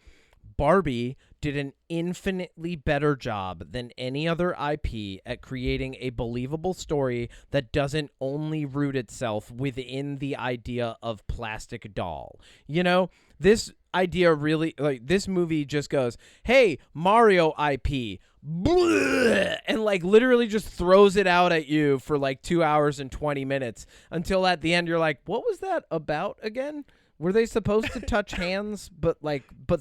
Speaker 1: Barbie did an infinitely better job than any other IP at creating a believable story that doesn't only root itself within the idea of plastic doll. You know, this idea really, like, this movie just goes, hey, Mario IP, bleh, and like literally just throws it out at you for like 2 hours and 20 minutes until at the end you're like, what was that about again? Were they supposed to touch hands, but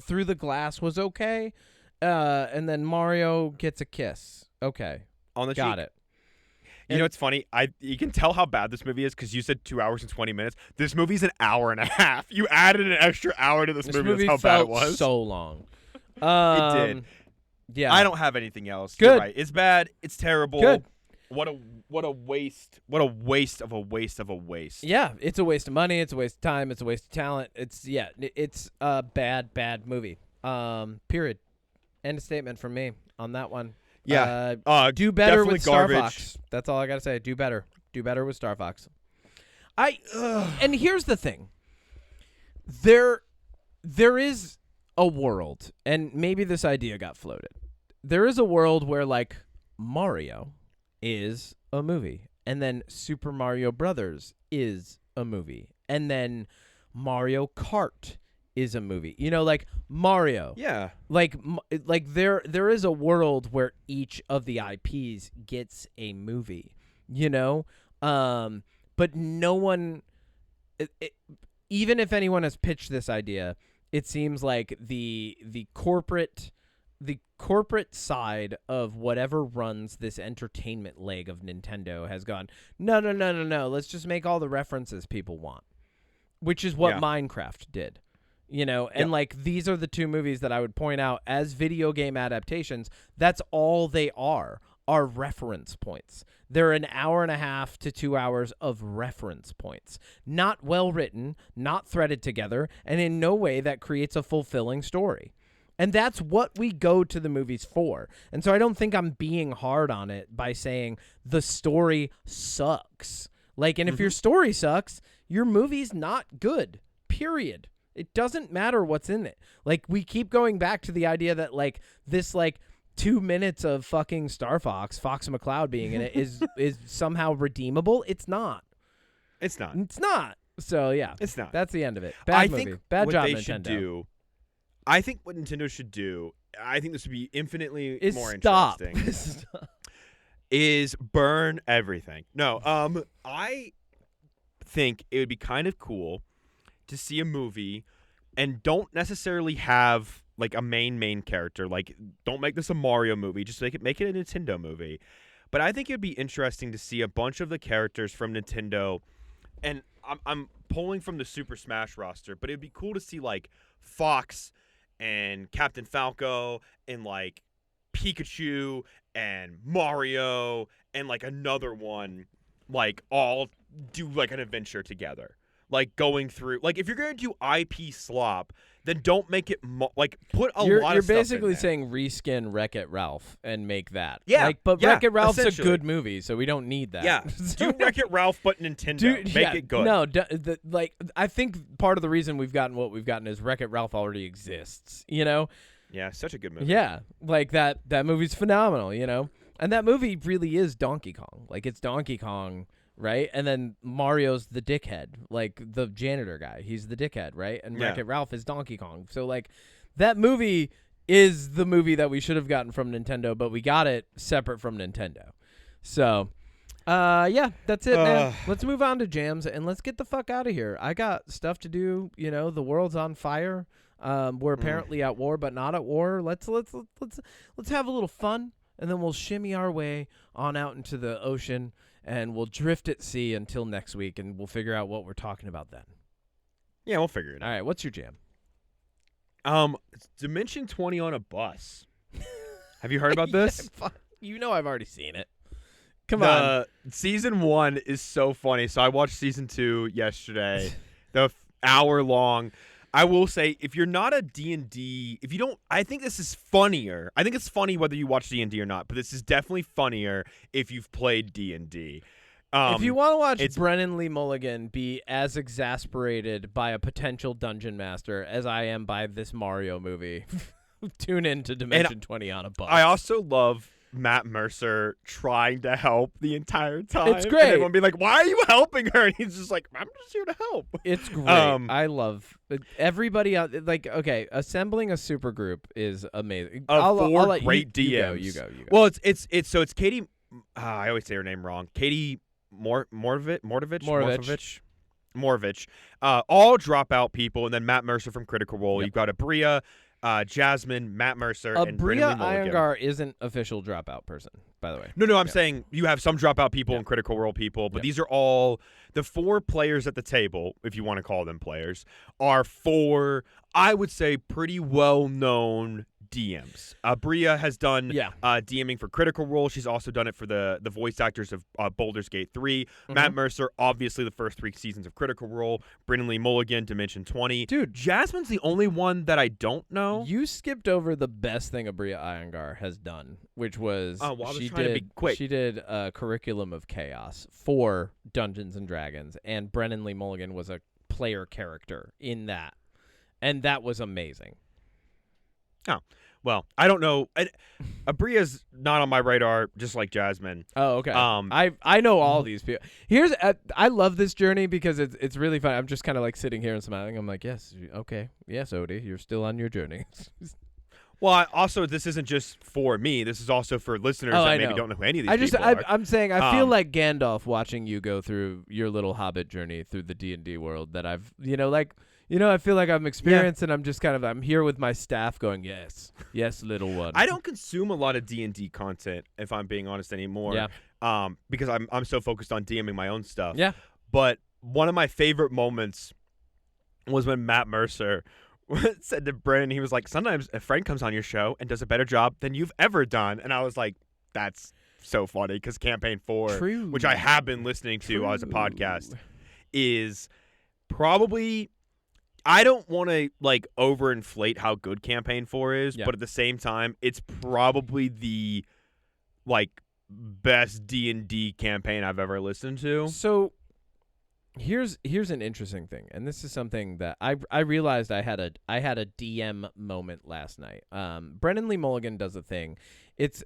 Speaker 1: through the glass was okay? And then Mario gets a kiss. Okay.
Speaker 2: On the
Speaker 1: Got
Speaker 2: cheek.
Speaker 1: it.
Speaker 2: You know, it's funny. You can tell how bad this movie is because you said 2 hours and 20 minutes. This movie's an hour and a half. You added an extra hour to this movie. That's how bad it was.
Speaker 1: So long.
Speaker 2: It did.
Speaker 1: Yeah.
Speaker 2: I don't have anything else.
Speaker 1: Good.
Speaker 2: You're right. It's bad. It's terrible.
Speaker 1: Good.
Speaker 2: What a waste. What a waste of a waste of a waste.
Speaker 1: Yeah, it's a waste of money. It's a waste of time. It's a waste of talent. It's a bad movie. Period. End of statement from me on that one.
Speaker 2: Yeah.
Speaker 1: Do better with Star
Speaker 2: garbage.
Speaker 1: Fox. That's all I gotta say. Do better. Do better with Star Fox. And here's the thing. There is a world, and maybe this idea got floated. There is a world where, like, Mario is a movie, and then Super Mario Brothers is a movie, and then Mario Kart is a movie. You know, like Mario.
Speaker 2: Yeah.
Speaker 1: Like there is a world where each of the IPs gets a movie, you know? But no one even if anyone has pitched this idea, it seems like the corporate side of whatever runs this entertainment leg of Nintendo has gone, no, let's just make all the references people want, which is what Minecraft did. And like these are the two movies that I would point out as video game adaptations. That's all they are reference points. They're an hour and a half to 2 hours of reference points. Not well written, not threaded together, and in no way that creates a fulfilling story. And that's what we go to the movies for. And so I don't think I'm being hard on it by saying the story sucks. Like, and if your story sucks, your movie's not good, period. It doesn't matter what's in it. Like, we keep going back to the idea that, like, this, like, 2 minutes of fucking Star Fox McCloud being in it is somehow redeemable. It's not.
Speaker 2: It's not.
Speaker 1: It's not. So, yeah.
Speaker 2: It's not.
Speaker 1: That's the end of it. Bad movie. Bad job, Nintendo.
Speaker 2: I think what Nintendo should do, I think this would be infinitely more
Speaker 1: stop.
Speaker 2: interesting, is burn everything. No, I think it would be kind of cool to see a movie and don't necessarily have like a main character. Like, don't make this a Mario movie. Just make it a Nintendo movie. But I think it would be interesting to see a bunch of the characters from Nintendo, and I'm pulling from the Super Smash roster, but it'd be cool to see like Fox and Captain Falco and like Pikachu and Mario and like another one, like all do like an adventure together. Like going through, like if you're going to do IP slop, then don't make it like put a lot of stuff in there.
Speaker 1: You're basically saying reskin Wreck-It Ralph and make that.
Speaker 2: Yeah,
Speaker 1: like, but Wreck-It Ralph's a good movie, so we don't need that.
Speaker 2: Yeah, do Wreck-It Ralph, but Nintendo. Make it good.
Speaker 1: No, like I think part of the reason we've gotten what we've gotten is Wreck-It Ralph already exists.
Speaker 2: Yeah, such a good movie.
Speaker 1: Yeah, like that movie's phenomenal. And that movie really is Donkey Kong. Like it's Donkey Kong. Right? And then Mario's the dickhead, like the janitor guy. He's the dickhead, right? And Wreck-It Ralph is Donkey Kong. So, like, that movie is the movie that we should have gotten from Nintendo, but we got it separate from Nintendo. So, yeah, that's it, man. Let's move on to jams, and let's get the fuck out of here. I got stuff to do. The world's on fire. We're apparently at war, but not at war. Let's have a little fun, and then we'll shimmy our way on out into the ocean. And we'll drift at sea until next week, and we'll figure out what we're talking about then.
Speaker 2: Yeah, we'll figure it out.
Speaker 1: All right, what's your jam?
Speaker 2: Dimension 20 on a bus. Have you heard about this?
Speaker 1: I've already seen it. Come on.
Speaker 2: Season 1 is so funny. So I watched season 2 yesterday. The hour long. I will say, if you're not a D&D, if you don't, I think this is funnier. I think it's funny whether you watch D&D or not, but this is definitely funnier if you've played D&D.
Speaker 1: If you want to watch Brennan Lee Mulligan be as exasperated by a potential dungeon master as I am by this Mario movie, tune in to Dimension 20 on a bus.
Speaker 2: I also love Matt Mercer trying to help the entire time.
Speaker 1: It's great.
Speaker 2: And everyone being like, why are you helping her? And he's just like, I'm just here to help.
Speaker 1: It's great. I love everybody. Okay, assembling a super group is amazing. I'll let
Speaker 2: great DMs.
Speaker 1: You go.
Speaker 2: Well, it's Katie. I always say her name wrong. Katie Moravich. All dropout people, and then Matt Mercer from Critical Role. You've got Abria, Jasmine, Matt Mercer, and Brennan Lee Mulligan.
Speaker 1: Iyengar isn't official dropout person, by the way.
Speaker 2: No, I'm saying you have some dropout people and Critical Role people, but these are all the 4 players at the table, if you want to call them players, are 4, I would say, pretty well-known DMs. Bria has done DMing for Critical Role. She's also done it for the voice actors of Baldur's Gate 3. Mm-hmm. Matt Mercer, obviously the first 3 seasons of Critical Role. Brennan Lee Mulligan, Dimension 20.
Speaker 1: Dude,
Speaker 2: Jasmine's the only one that I don't know.
Speaker 1: You skipped over the best thing Abria Iyengar has done, which was she did a Curriculum of Chaos for Dungeons and Dragons, and Brennan Lee Mulligan was a player character in that, and that was amazing.
Speaker 2: Oh, well, I don't know. Abria's not on my radar, just like Jasmine.
Speaker 1: Oh, okay. I know all these people. I love this journey because it's really fun. I'm just kind of like sitting here and smiling. I'm like, yes, okay, yes, Odie, you're still on your journey.
Speaker 2: Well, also, this isn't just for me. This is also for listeners that maybe don't know who any of these people are.
Speaker 1: I'm saying I feel like Gandalf watching you go through your little Hobbit journey through the D&D world that I've, I feel like I'm experienced and I'm just I'm here with my staff going, yes, little one.
Speaker 2: I don't consume a lot of D&D content, if I'm being honest, anymore.
Speaker 1: Yeah.
Speaker 2: Because I'm so focused on DMing my own stuff.
Speaker 1: Yeah.
Speaker 2: But one of my favorite moments was when Matt Mercer said to Brennan, he was like, sometimes a friend comes on your show and does a better job than you've ever done. And I was like, that's so funny, because Campaign 4,
Speaker 1: True.
Speaker 2: which I have been listening to as a podcast, is probably, I don't want to overinflate how good Campaign 4 is, but at the same time, it's probably the best D&D campaign I've ever listened to.
Speaker 1: So here's an interesting thing, and this is something that I realized I had a DM moment last night. Brennan Lee Mulligan does a thing. It's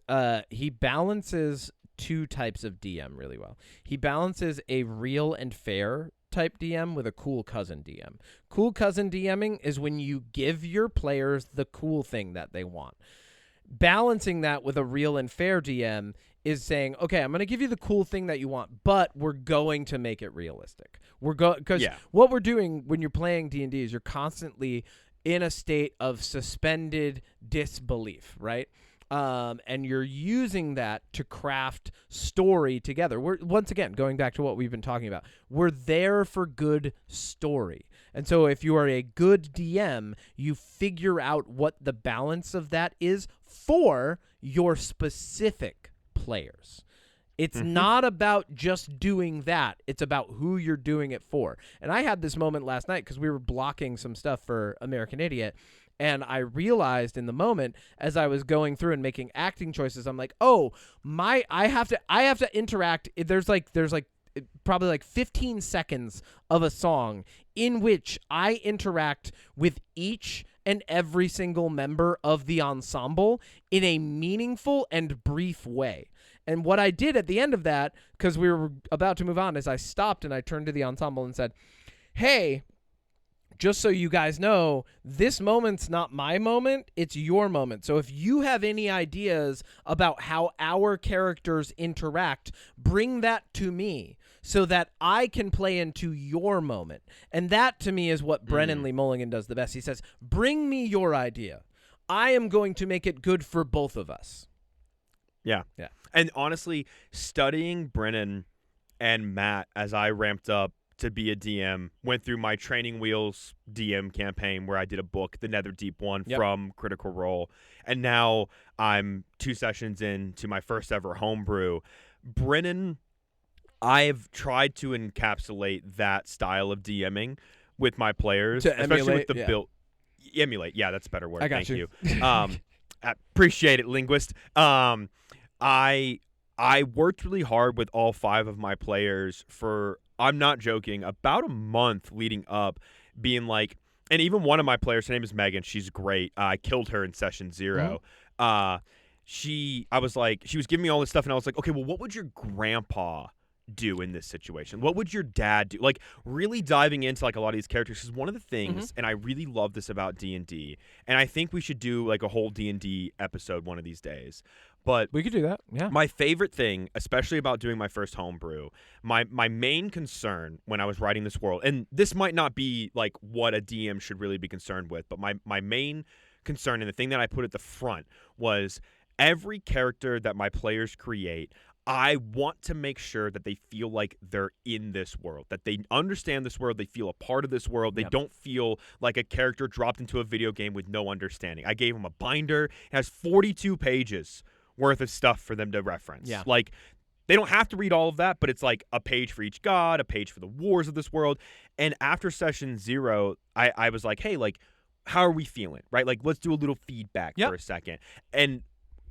Speaker 1: he balances two types of DM really well. He balances a real and fair type DM with a cool cousin DM. Cool cousin DMing is when you give your players the cool thing that they want. Balancing that with a real and fair DM is saying, okay, I'm going to give you the cool thing that you want, but we're going to make it realistic. Because what we're doing when you're playing D&D is you're constantly in a state of suspended disbelief, right? And you're using that to craft story together. We're, once again, going back to what we've been talking about, we're there for good story. And so if you are a good DM, you figure out what the balance of that is for your specific players. It's not about just doing that. It's about who you're doing it for. And I had this moment last night because we were blocking some stuff for American Idiot. And I realized in the moment as I was going through and making acting choices, I'm like, oh, I have to interact. There's probably 15 seconds of a song in which I interact with each and every single member of the ensemble in a meaningful and brief way. And what I did at the end of that, because we were about to move on, is I stopped and I turned to the ensemble and said, hey, just so you guys know, this moment's not my moment, it's your moment. So if you have any ideas about how our characters interact, bring that to me so that I can play into your moment. And that, to me, is what Brennan Lee Mulligan does the best. He says, bring me your idea. I am going to make it good for both of us.
Speaker 2: Yeah. And honestly, studying Brennan and Matt as I ramped up to be a DM, went through my Training Wheels DM campaign where I did a book, the Netherdeep one from Critical Role, and now I'm 2 sessions into my first ever homebrew. Brennan, I've tried to encapsulate that style of DMing with my players, especially with the build. Emulate, yeah, that's a better word.
Speaker 1: I got
Speaker 2: Thank you. Appreciate it, linguist. I worked really hard with all 5 of my players for, I'm not joking, about a month leading up, being like, and even one of my players, her name is Megan, she's great. I killed her in session 0. She was giving me all this stuff, and I was like, okay, well, what would your grandpa do in this situation? What would your dad do? Like, really diving into a lot of these characters, because one of the things, and I really love this about D&D, and I think we should do a whole D&D episode one of these days. But
Speaker 1: we could do that. Yeah.
Speaker 2: My favorite thing, especially about doing my first homebrew, my main concern when I was writing this world, and this might not be what a DM should really be concerned with, but my main concern and the thing that I put at the front was every character that my players create, I want to make sure that they feel like they're in this world, that they understand this world, they feel a part of this world, they don't feel like a character dropped into a video game with no understanding. I gave them a binder, it has 42 pages worth of stuff for them to reference.
Speaker 1: Yeah.
Speaker 2: They don't have to read all of that, but it's a page for each god, a page for the wars of this world. And after session 0, I was like, hey, how are we feeling, right? Let's do a little feedback for a second. And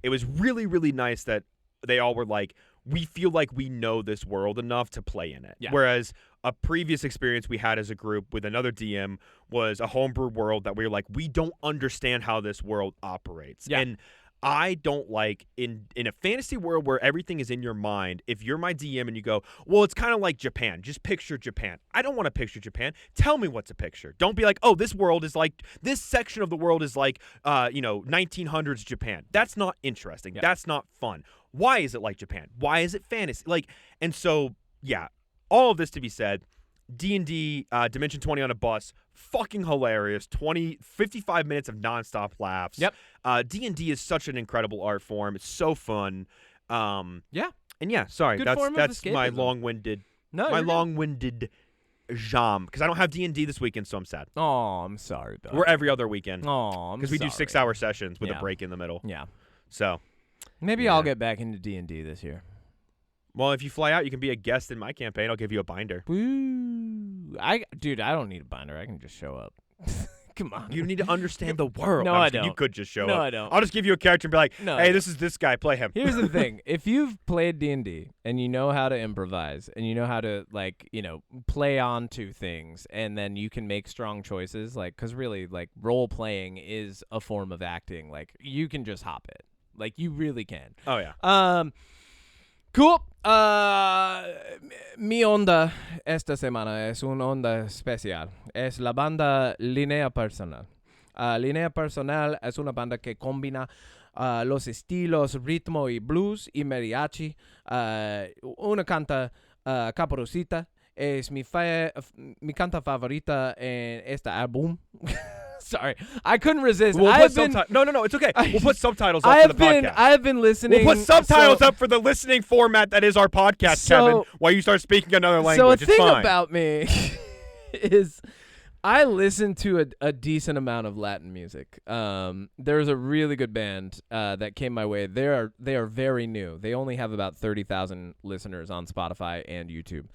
Speaker 2: it was really, really nice that they all were like, we feel like we know this world enough to play in it. Yeah. Whereas a previous experience we had as a group with another DM was a homebrew world that we were like, we don't understand how this world operates. Yeah. And I don't like in a fantasy world where everything is in your mind. If you're my DM and you go, well, it's kind of like Japan. Just picture Japan. I don't want to picture Japan. Tell me what to picture. Don't be like, oh, this section of the world is like, 1900s Japan. That's not interesting. Yeah. That's not fun. Why is it like Japan? Why is it fantasy? And so, yeah, all of this to be said, D&D, Dimension 20 on a bus, fucking hilarious. 55 minutes of nonstop laughs.
Speaker 1: Yep.
Speaker 2: D&D is such an incredible art form. It's so fun.
Speaker 1: Yeah.
Speaker 2: And yeah, sorry,
Speaker 1: Good form of
Speaker 2: that's my
Speaker 1: escapism.
Speaker 2: long-winded jam, because I don't have D&D this weekend, so I'm sad.
Speaker 1: Oh, I'm sorry, Bill.
Speaker 2: We're every other weekend.
Speaker 1: Oh,
Speaker 2: because we do 6-hour sessions with a break in the middle.
Speaker 1: Yeah.
Speaker 2: So
Speaker 1: maybe I'll get back into D&D this year.
Speaker 2: Well, if you fly out, you can be a guest in my campaign. I'll give you a binder.
Speaker 1: Woo! I don't need a binder. I can just show up. Come on.
Speaker 2: You need to understand the world.
Speaker 1: No, I don't.
Speaker 2: You could just show up.
Speaker 1: No, I don't.
Speaker 2: I'll just give you a character and be like, hey, this is this guy. Play him.
Speaker 1: Here's the thing. If you've played D&D and you know how to improvise and you know how to, play onto things, and then you can make strong choices, because really, role-playing is a form of acting. You can just hop it. You really can.
Speaker 2: Oh, yeah.
Speaker 1: Cool. Mi onda esta semana es una onda especial. Es la banda Línea Personal. Línea Personal es una banda que combina los estilos ritmo y blues y mariachi. Una canta Caperucita. Es mi canta favorita en este álbum. Sorry, I couldn't resist.
Speaker 2: No, it's okay. We'll put subtitles up for the podcast.
Speaker 1: I have been listening.
Speaker 2: We'll put subtitles up for the listening format that is our podcast, Kevin, while you start speaking another language.
Speaker 1: So a thing about me is I listen to a decent amount of Latin music. There's a really good band that came my way. They are very new. They only have about 30,000 listeners on Spotify and YouTube.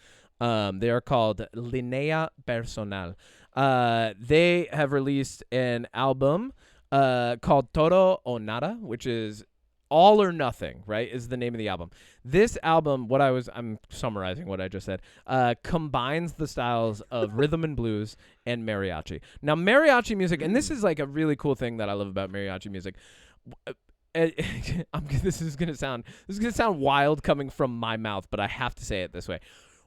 Speaker 1: They are called Línea Personal. They have released an album called Todo o Nada, which is All or Nothing, right, is the name of the album. This album, I'm summarizing what I just said, combines the styles of rhythm and blues and mariachi. Now, mariachi music, and this is a really cool thing that I love about mariachi music. This is gonna sound wild coming from my mouth, but I have to say it this way.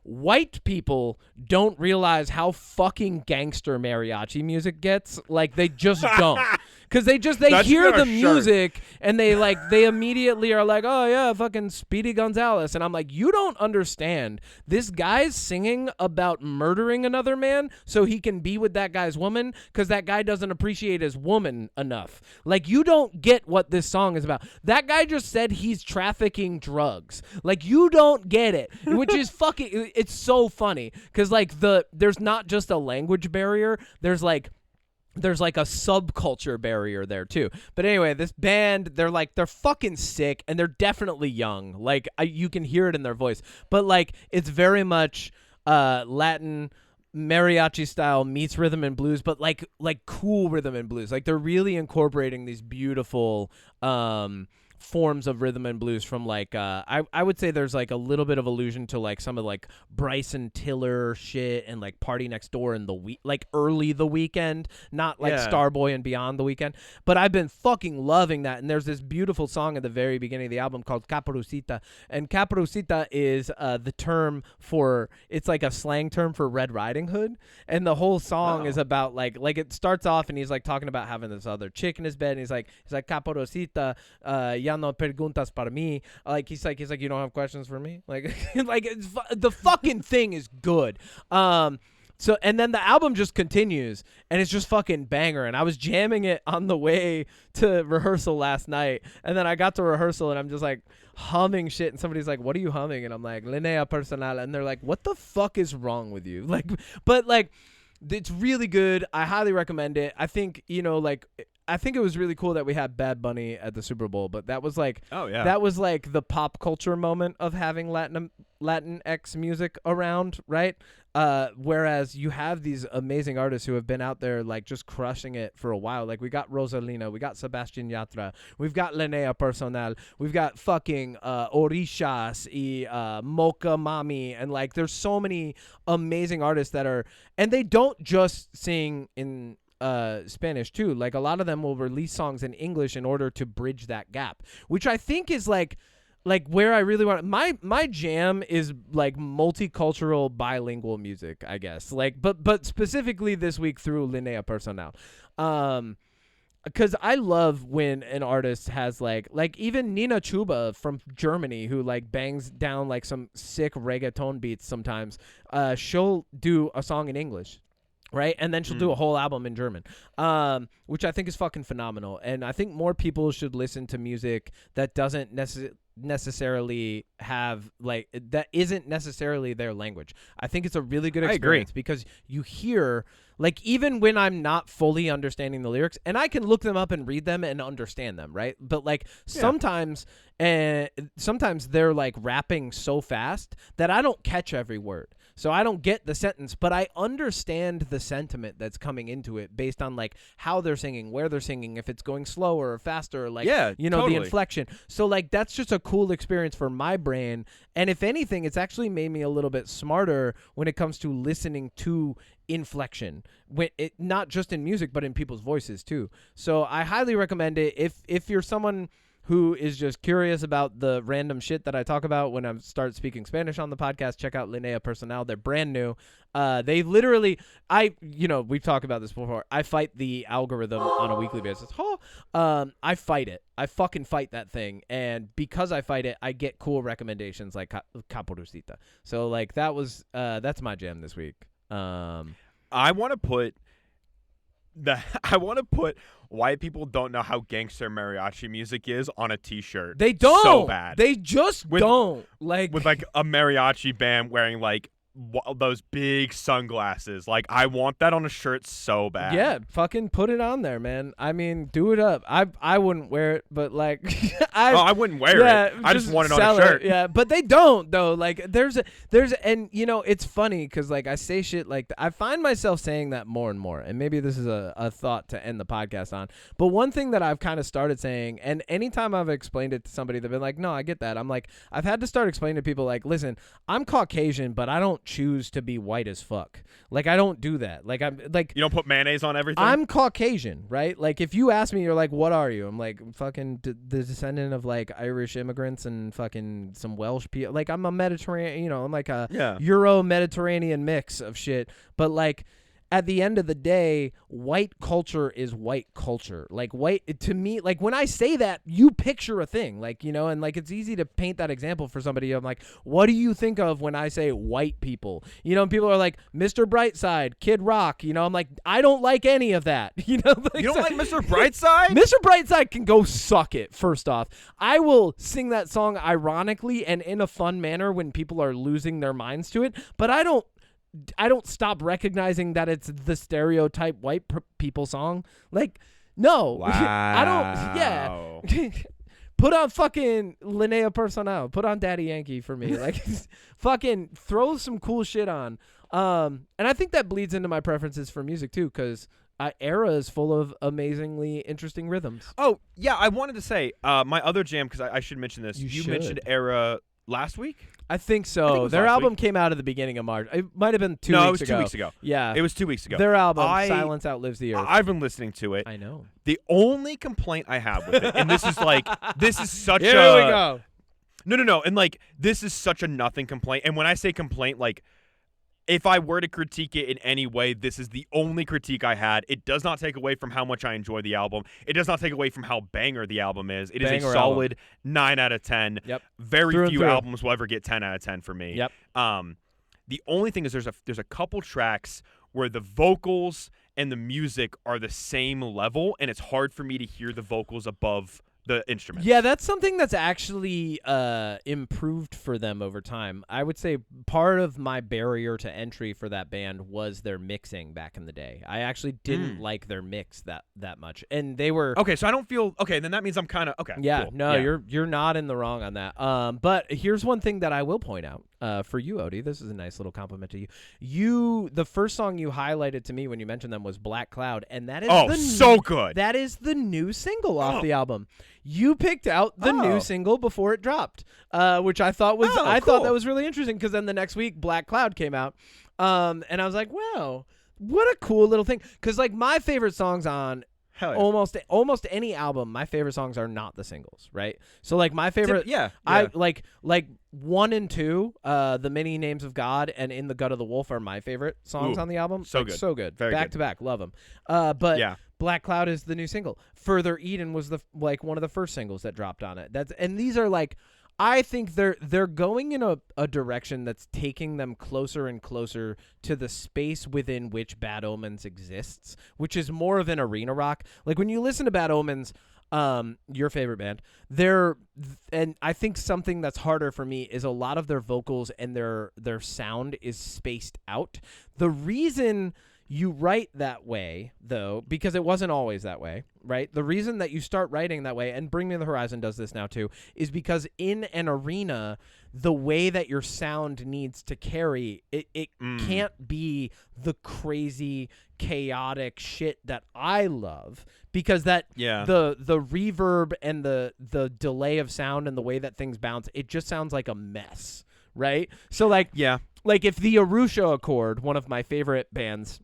Speaker 1: White people don't realize how fucking gangster mariachi music gets. They just don't. Because they hear the music and they immediately are like, oh yeah, fucking Speedy Gonzales. And I'm like, you don't understand. This guy's singing about murdering another man so he can be with that guy's woman because that guy doesn't appreciate his woman enough. You don't get what this song is about. That guy just said he's trafficking drugs. You don't get it, which is fucking, it's so funny because there's not just a language barrier. There's a subculture barrier there too. But anyway, this band, they're fucking sick and they're definitely young. You can hear it in their voice. But it's very much Latin mariachi style meets rhythm and blues, but like cool rhythm and blues. They're really incorporating these beautiful forms of rhythm and blues from I would say there's a little bit of allusion to some of Bryson Tiller shit and Party Next Door in the early The Weeknd, not Starboy and Beyond The Weeknd. But I've been fucking loving that. And there's this beautiful song at the very beginning of the album called Caperucita, and Caperucita is the term for, it's a slang term for Red Riding Hood, and the whole song is about it starts off and he's talking about having this other chick in his bed, and he's like Caperucita, ya no preguntas para mí. He's like, you don't have questions for me? The fucking thing is good. So, and then the album just continues, and it's just fucking banger. And I was jamming it on the way to rehearsal last night, and then I got to rehearsal, and I'm just humming shit, and somebody's like, "What are you humming?" And I'm like, "Línea Personal," and they're like, "What the fuck is wrong with you?" But it's really good. I highly recommend it. I think I think it was really cool that we had Bad Bunny at the Super Bowl, but that was that was the pop culture moment of having Latinx music around, right? Whereas you have these amazing artists who have been out there just crushing it for a while. We got Rosalina, we got Sebastian Yatra, we've got Línea Personal, we've got fucking Orishas y Mocha Mami, and there's so many amazing artists that are, and they don't just sing in Spanish too. Like a lot of them will release songs in English in order to bridge that gap, which I think is like where I really want my jam is like multicultural bilingual music, I guess. Like but specifically this week through Linea Personal. Because I love when an artist has like even Nina Chuba from Germany, who like bangs down like some sick reggaeton beats sometimes. She'll do a song in English, right? And then she'll do a whole album in German, which I think is fucking phenomenal. And I think more people should listen to music that doesn't necessarily have like that isn't necessarily their language. I think it's a really good experience because you hear like even when I'm not fully understanding the lyrics, and I can look them up and read them and understand them, right? But like sometimes they're like rapping so fast that I don't catch every word. So I don't get the sentence, but I understand the sentiment that's coming into it based on like how they're singing, where they're singing, if it's going slower or faster, like the inflection. So like that's just a cool experience for my brain. And if anything, it's actually made me a little bit smarter when it comes to listening to inflection, when it not just in music but in people's voices too. So I highly recommend it if you're someone who is just curious about the random shit that I talk about when I start speaking Spanish on the podcast. Check out Linea Personal. They're brand new. They literally, we've talked about this before. I fight the algorithm on a weekly basis. I fight it. I fucking fight that thing. And because I fight it, I get cool recommendations like Caperucita. So like that's my jam this week.
Speaker 2: I want to put white people don't know how gangster mariachi music is on a t-shirt.
Speaker 1: They don't.
Speaker 2: So bad.
Speaker 1: They just don't. Like
Speaker 2: with like a mariachi band wearing like those big sunglasses. Like I want that on a shirt so bad.
Speaker 1: Yeah, fucking put it on there, man. I mean, do it up. I wouldn't wear it, but like
Speaker 2: I wouldn't wear it. I just want it on a shirt.
Speaker 1: Yeah, but they don't though. Like there's and it's funny cuz like I say shit like I find myself saying that more and more. And maybe this is a thought to end the podcast on. But one thing that I've kind of started saying, and anytime I've explained it to somebody, they've been like, "No, I get that." I'm like, I've had to start explaining to people like, "Listen, I'm Caucasian, but I don't choose to be white as fuck. Like I don't do that. Like I'm like
Speaker 2: you don't put mayonnaise on everything.
Speaker 1: I'm Caucasian, right? Like if you ask me, you're like, what are you? I'm like fucking the descendant of like Irish immigrants and fucking some Welsh people. Like I'm a Mediterranean, I'm like a Euro-Mediterranean mix of shit. But like at the end of the day, white culture is white culture. Like white to me, like when I say that, you picture a thing, like, and like it's easy to paint that example for somebody. I'm like, what do you think of when I say white people? And people are like, Mr. Brightside, Kid Rock. I'm like, I don't like any of that. Like,
Speaker 2: you don't like Mr. Brightside?
Speaker 1: Mr. Brightside can go suck it. First off, I will sing that song ironically and in a fun manner when people are losing their minds to it, but I don't stop recognizing that it's the stereotype white people song. Like, no.
Speaker 2: Wow.
Speaker 1: I don't. Yeah. Put on fucking Linea Personal. Put on Daddy Yankee for me. Like, fucking throw some cool shit on. And I think that bleeds into my preferences for music too, because Era is full of amazingly interesting rhythms.
Speaker 2: Oh, yeah. I wanted to say my other jam, because I should mention this. You mentioned Era last week?
Speaker 1: I think so. Their album came out at the beginning of March. It might have been 2 weeks ago.
Speaker 2: No, it was 2 weeks ago.
Speaker 1: Yeah.
Speaker 2: It was 2 weeks ago.
Speaker 1: Their album, Silence Outlives the Earth.
Speaker 2: I've been listening to it.
Speaker 1: I know.
Speaker 2: The only complaint I have with it, and this is such
Speaker 1: Here we go.
Speaker 2: No. And like, this is such a nothing complaint. And when I say complaint, like, if I were to critique it in any way, this is the only critique I had. It does not take away from how much I enjoy the album. It does not take away from how banger the album is. It is a solid 9 out of 10.
Speaker 1: Yep.
Speaker 2: Very few albums will ever get 10 out of 10 for me.
Speaker 1: Yep.
Speaker 2: The only thing is there's a couple tracks where the vocals and the music are the same level, and it's hard for me to hear the vocals above the instruments.
Speaker 1: Yeah, that's something that's actually improved for them over time. I would say part of my barrier to entry for that band was their mixing back in the day. I actually didn't like their mix that much, and they were
Speaker 2: okay. So I don't feel okay. Then that means I'm kind of okay.
Speaker 1: Yeah,
Speaker 2: cool.
Speaker 1: No, you're not in the wrong on that. But here's one thing that I will point out. For you, Odie, this is a nice little compliment to you. The first song you highlighted to me when you mentioned them was Black Cloud, and that is
Speaker 2: so good.
Speaker 1: That is the new single off the album. You picked out the new single before it dropped, which I thought was
Speaker 2: cool.
Speaker 1: thought that was really interesting because then the next week Black Cloud came out, and I was like, wow. What a cool little thing. Because, like, my favorite songs on
Speaker 2: Hell yeah.
Speaker 1: almost any album, my favorite songs are not the singles, right? So, like, my favorite...
Speaker 2: Yeah.
Speaker 1: I like 1 and 2, The Many Names of God and In the Gut of the Wolf are my favorite songs on the album.
Speaker 2: So
Speaker 1: like,
Speaker 2: good.
Speaker 1: So good.
Speaker 2: Very
Speaker 1: back
Speaker 2: good.
Speaker 1: to back. Love them. But
Speaker 2: Yeah.
Speaker 1: Black Cloud is the new single. Further Eden was one of the first singles that dropped on it. And these are like... I think they're going in a direction that's taking them closer and closer to the space within which Bad Omens exists, which is more of an arena rock. Like when you listen to Bad Omens, your favorite band, and I think something that's harder for me is a lot of their vocals and their sound is spaced out. The reason you write that way, though, because it wasn't always that way, right? The reason that you start writing that way, and Bring Me the Horizon does this now too, is because in an arena, the way that your sound needs to carry, it can't be the crazy, chaotic shit that I love, because the reverb and the delay of sound and the way that things bounce, it just sounds like a mess, right? So like if the Arusha Accord, one of my favorite bands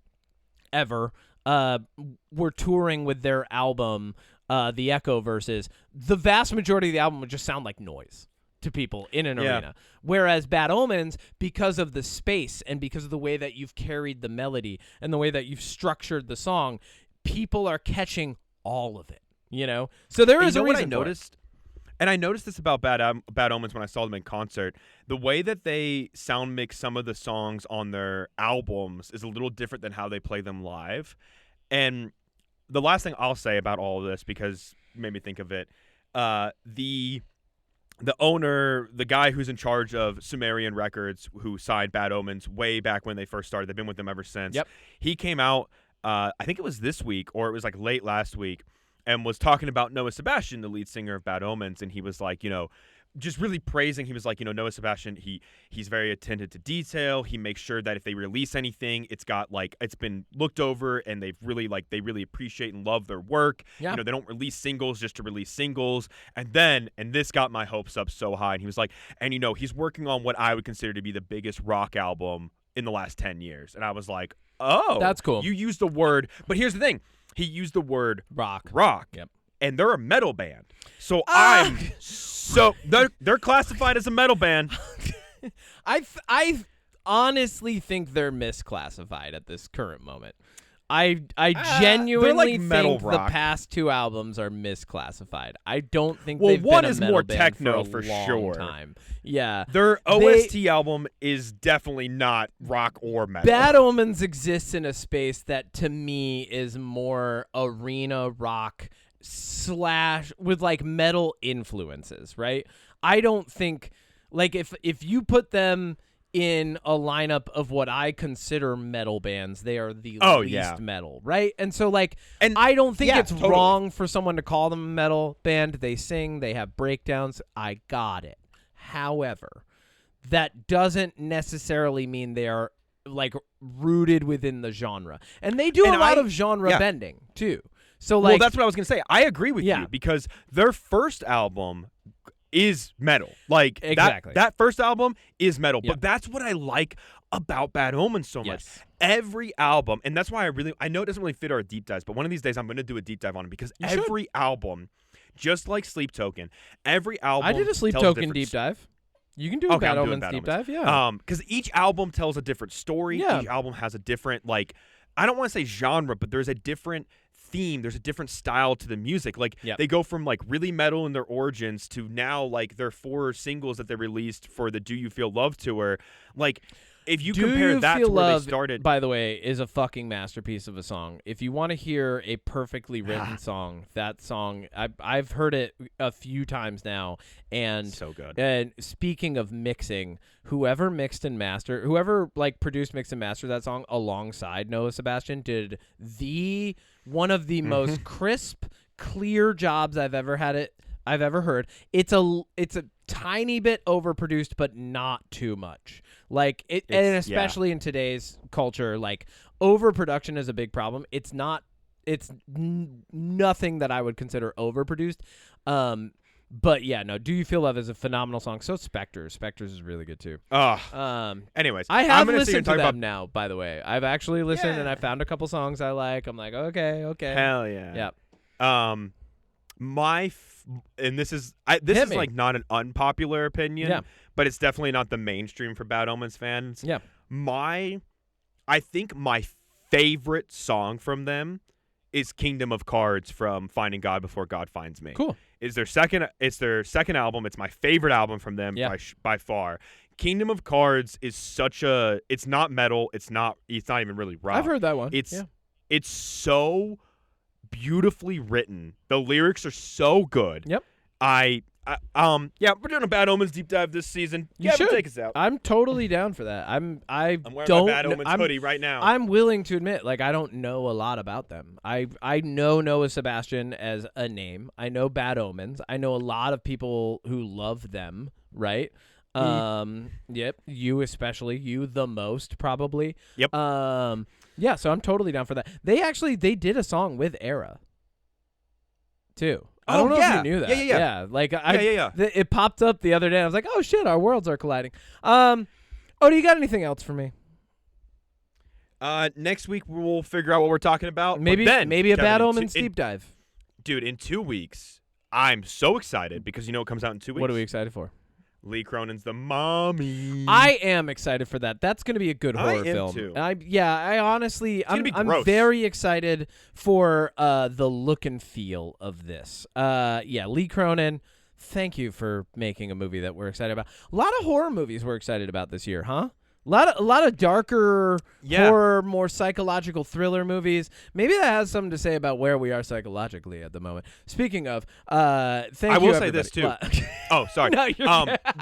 Speaker 1: ever, were touring with their album, The Echo Verses, the vast majority of the album would just sound like noise to people in an arena. Whereas Bad Omens, because of the space and because of the way that you've carried the melody and the way that you've structured the song, people are catching all of it, you know? So there is a reason
Speaker 2: what I noticed? And I noticed this about Bad Omens when I saw them in concert. The way that they sound mix some of the songs on their albums is a little different than how they play them live. And the last thing I'll say about all of this, because it made me think of it, the owner, the guy who's in charge of Sumerian Records, who signed Bad Omens way back when they first started, they've been with them ever since.
Speaker 1: Yep.
Speaker 2: He came out, I think it was this week, or it was like late last week, and was talking about Noah Sebastian, the lead singer of Bad Omens, and he was like, just really praising. He was like, Noah Sebastian, he's very attentive to detail. He makes sure that if they release anything, it's been looked over, and they really appreciate and love their work.
Speaker 1: Yeah.
Speaker 2: They don't release singles just to release singles. And this got my hopes up so high. And he was like, and he's working on what I would consider to be the biggest rock album in the last 10 years. And I was like, oh,
Speaker 1: that's cool.
Speaker 2: You used the word, but here's the thing. He used the word rock.
Speaker 1: Yep.
Speaker 2: And they're a metal band. So they're classified as a metal band.
Speaker 1: I honestly think they're misclassified at this current moment. I genuinely think the past 2 albums are misclassified. I don't think they've
Speaker 2: one
Speaker 1: been a
Speaker 2: is
Speaker 1: metal
Speaker 2: more
Speaker 1: band
Speaker 2: techno
Speaker 1: for a
Speaker 2: for
Speaker 1: long
Speaker 2: sure.
Speaker 1: time. Yeah.
Speaker 2: Their OST album is definitely not rock or metal.
Speaker 1: Bad Omens exists in a space that to me is more arena rock / with like metal influences, right? I don't think like if you put them in a lineup of what I consider metal bands, they are the least metal, right? And so I don't think it's wrong for someone to call them a metal band. They sing, they have breakdowns. I got it. However, that doesn't necessarily mean they are like rooted within the genre. And they do a lot of genre bending too. So
Speaker 2: well, that's what I was going to say. I agree with you because their first album is metal. Like
Speaker 1: exactly.
Speaker 2: that first album is metal. Yep. But that's what I like about Bad Omens so much. Every album, and that's why I know it doesn't really fit our deep dives, but one of these days I'm going to do a deep dive on it because every album, just like Sleep Token, every album
Speaker 1: I did a Sleep Token deep dive. You can do a Bad Omens deep dive,
Speaker 2: because each album tells a different story.
Speaker 1: Yeah.
Speaker 2: Each album has a different, I don't want to say genre, but there's a different theme. There's a different style to the music. They go from really metal in their origins to now their 4 singles that they released for the Do You Feel Love tour. If you compare that to where they started,
Speaker 1: by the way, is a fucking masterpiece of a song. If you want to hear a perfectly written song, that song I've heard it a few times now, and
Speaker 2: so good.
Speaker 1: And speaking of mixing, whoever produced, mixed and mastered that song alongside Noah Sebastian did one of the most crisp, clear jobs I've ever heard. It's a tiny bit overproduced, but not too much. And especially in today's culture, overproduction is a big problem. It's nothing that I would consider overproduced. But yeah, no. Do You Feel Love is a phenomenal song. So Spectres is really good too.
Speaker 2: Anyways,
Speaker 1: I have
Speaker 2: I'm gonna
Speaker 1: listened to them
Speaker 2: about
Speaker 1: now. By the way, I've actually listened and
Speaker 2: Yeah.
Speaker 1: I found a couple songs I like. I'm like, okay.
Speaker 2: Hell yeah.
Speaker 1: Yeah.
Speaker 2: And this is
Speaker 1: Hit
Speaker 2: is
Speaker 1: me.
Speaker 2: like not an unpopular opinion,
Speaker 1: Yeah.
Speaker 2: but it's definitely not the mainstream for Bad Omens fans.
Speaker 1: Yeah.
Speaker 2: I think my favorite song from them is Kingdom of Cards from Finding God Before God Finds Me.
Speaker 1: Cool.
Speaker 2: It's their second album. It's my favorite album from them by far. Kingdom of Cards is it's not metal, it's not even really rock.
Speaker 1: I've heard that one.
Speaker 2: It's so beautifully written. The lyrics are so good.
Speaker 1: Yep.
Speaker 2: We're doing a Bad Omens deep dive this season.
Speaker 1: You should
Speaker 2: take us out.
Speaker 1: I'm totally down for that. I'm
Speaker 2: wearing my Bad Omens hoodie right now.
Speaker 1: I'm willing to admit, like, I don't know a lot about them. I know Noah Sebastian as a name. I know Bad Omens. I know a lot of people who love them, right? Yep. You especially. You the most, probably.
Speaker 2: Yep.
Speaker 1: Yeah, so I'm totally down for that. They did a song with Era, too. I don't know if you knew that.
Speaker 2: Yeah.
Speaker 1: Like it popped up the other day. I was like, oh shit, our worlds are colliding. Do you got anything else for me?
Speaker 2: Next week we'll figure out what we're talking about.
Speaker 1: Maybe a
Speaker 2: Kevin,
Speaker 1: Bad Omens deep dive.
Speaker 2: Dude, in 2 weeks, I'm so excited because you know it comes out in 2 weeks.
Speaker 1: What are we excited for?
Speaker 2: Lee Cronin's The Mommy.
Speaker 1: I am excited for that. That's going to be a good horror
Speaker 2: I am
Speaker 1: film.
Speaker 2: too.
Speaker 1: I honestly, I'm very excited for the look and feel of this. Lee Cronin, thank you for making a movie that we're excited about. A lot of horror movies we're excited about this year, huh? A lot of darker horror, more psychological thriller movies. Maybe that has something to say about where we are psychologically at the moment. Speaking of, thank you.
Speaker 2: I will say
Speaker 1: everybody.
Speaker 2: this too. Oh, sorry.
Speaker 1: No,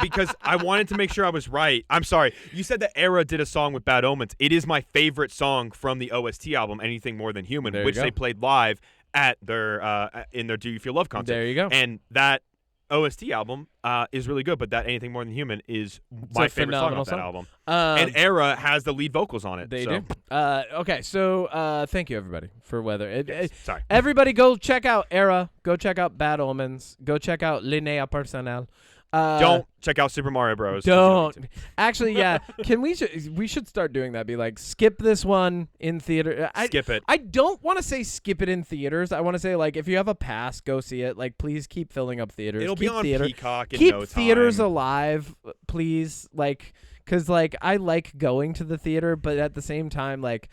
Speaker 2: because I wanted to make sure I was right. I'm sorry. You said that Era did a song with Bad Omens. It is my favorite song from the OST album, Anything More Than Human, which they played live at their in their Do You Feel Love concert.
Speaker 1: There you go.
Speaker 2: And that OST album is really good, but that Anything More Than Human is my favorite song off that album. And Era has the lead vocals on it.
Speaker 1: They do. Okay, so thank you, everybody, for weather.
Speaker 2: Sorry.
Speaker 1: Everybody go check out Era. Go check out Bad Omens. Go check out Linnea Personal.
Speaker 2: Don't check out Super Mario Bros.
Speaker 1: Don't. Actually, yeah. We should start doing that. Be like, skip this one in theater.
Speaker 2: Skip it.
Speaker 1: I don't want to say skip it in theaters. I want to say, like, if you have a pass, go see it. Like, please keep filling up theaters.
Speaker 2: It'll
Speaker 1: keep
Speaker 2: be on Peacock in
Speaker 1: keep
Speaker 2: no time.
Speaker 1: theaters alive, please. Like, because, like, I like going to the theater, but at the same time, like,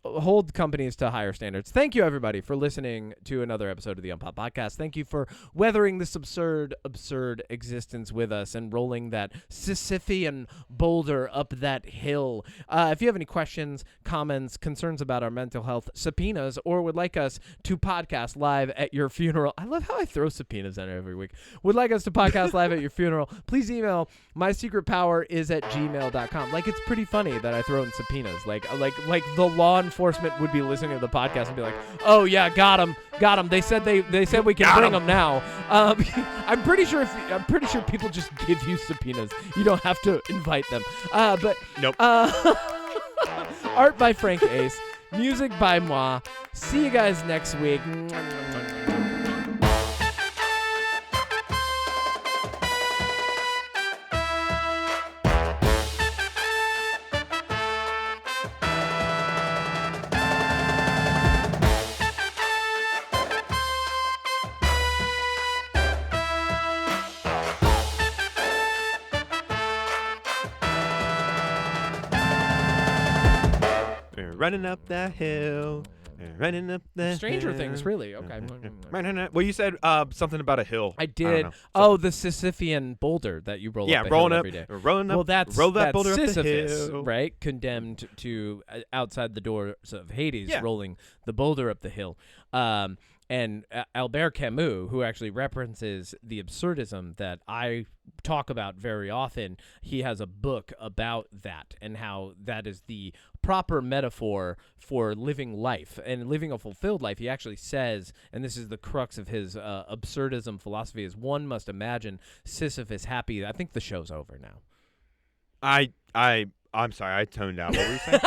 Speaker 1: hold companies to higher standards. Thank you, everybody, for listening to another episode of the UnPop Podcast. Thank you for weathering this absurd existence with us and rolling that Sisyphean boulder up that hill. If you have any questions, comments, concerns about our mental health, subpoenas, or would like us to podcast live at your funeral, I love how I throw subpoenas in every week. Would like us to podcast live at your funeral, please email mysecretpower@gmail.com. Like, it's pretty funny that I throw in subpoenas. Like the law enforcement would be listening to the podcast and be like, "Oh yeah, got him. They said we can bring them now." I'm pretty sure people just give you subpoenas. You don't have to invite them. But
Speaker 2: nope.
Speaker 1: Art by FrankAce, music by moi. See you guys next week.
Speaker 2: Running up that hill. Running up that
Speaker 1: Stranger
Speaker 2: hill.
Speaker 1: Things, really. Okay.
Speaker 2: Well, you said something about a hill.
Speaker 1: I did. The Sisyphean boulder that you roll up a
Speaker 2: rolling
Speaker 1: hill
Speaker 2: up
Speaker 1: every day.
Speaker 2: Rolling up.
Speaker 1: Well, that's
Speaker 2: boulder
Speaker 1: Sisyphus,
Speaker 2: up the hill.
Speaker 1: right? Condemned to outside the doors of Hades, rolling the boulder up the hill. And Albert Camus, who actually references the absurdism that I talk about very often, he has a book about that and how that is the proper metaphor for living life and living a fulfilled life. He actually says, and this is the crux of his absurdism philosophy, is one must imagine Sisyphus happy. I think the show's over now.
Speaker 2: I'm sorry, I toned out. What were you saying?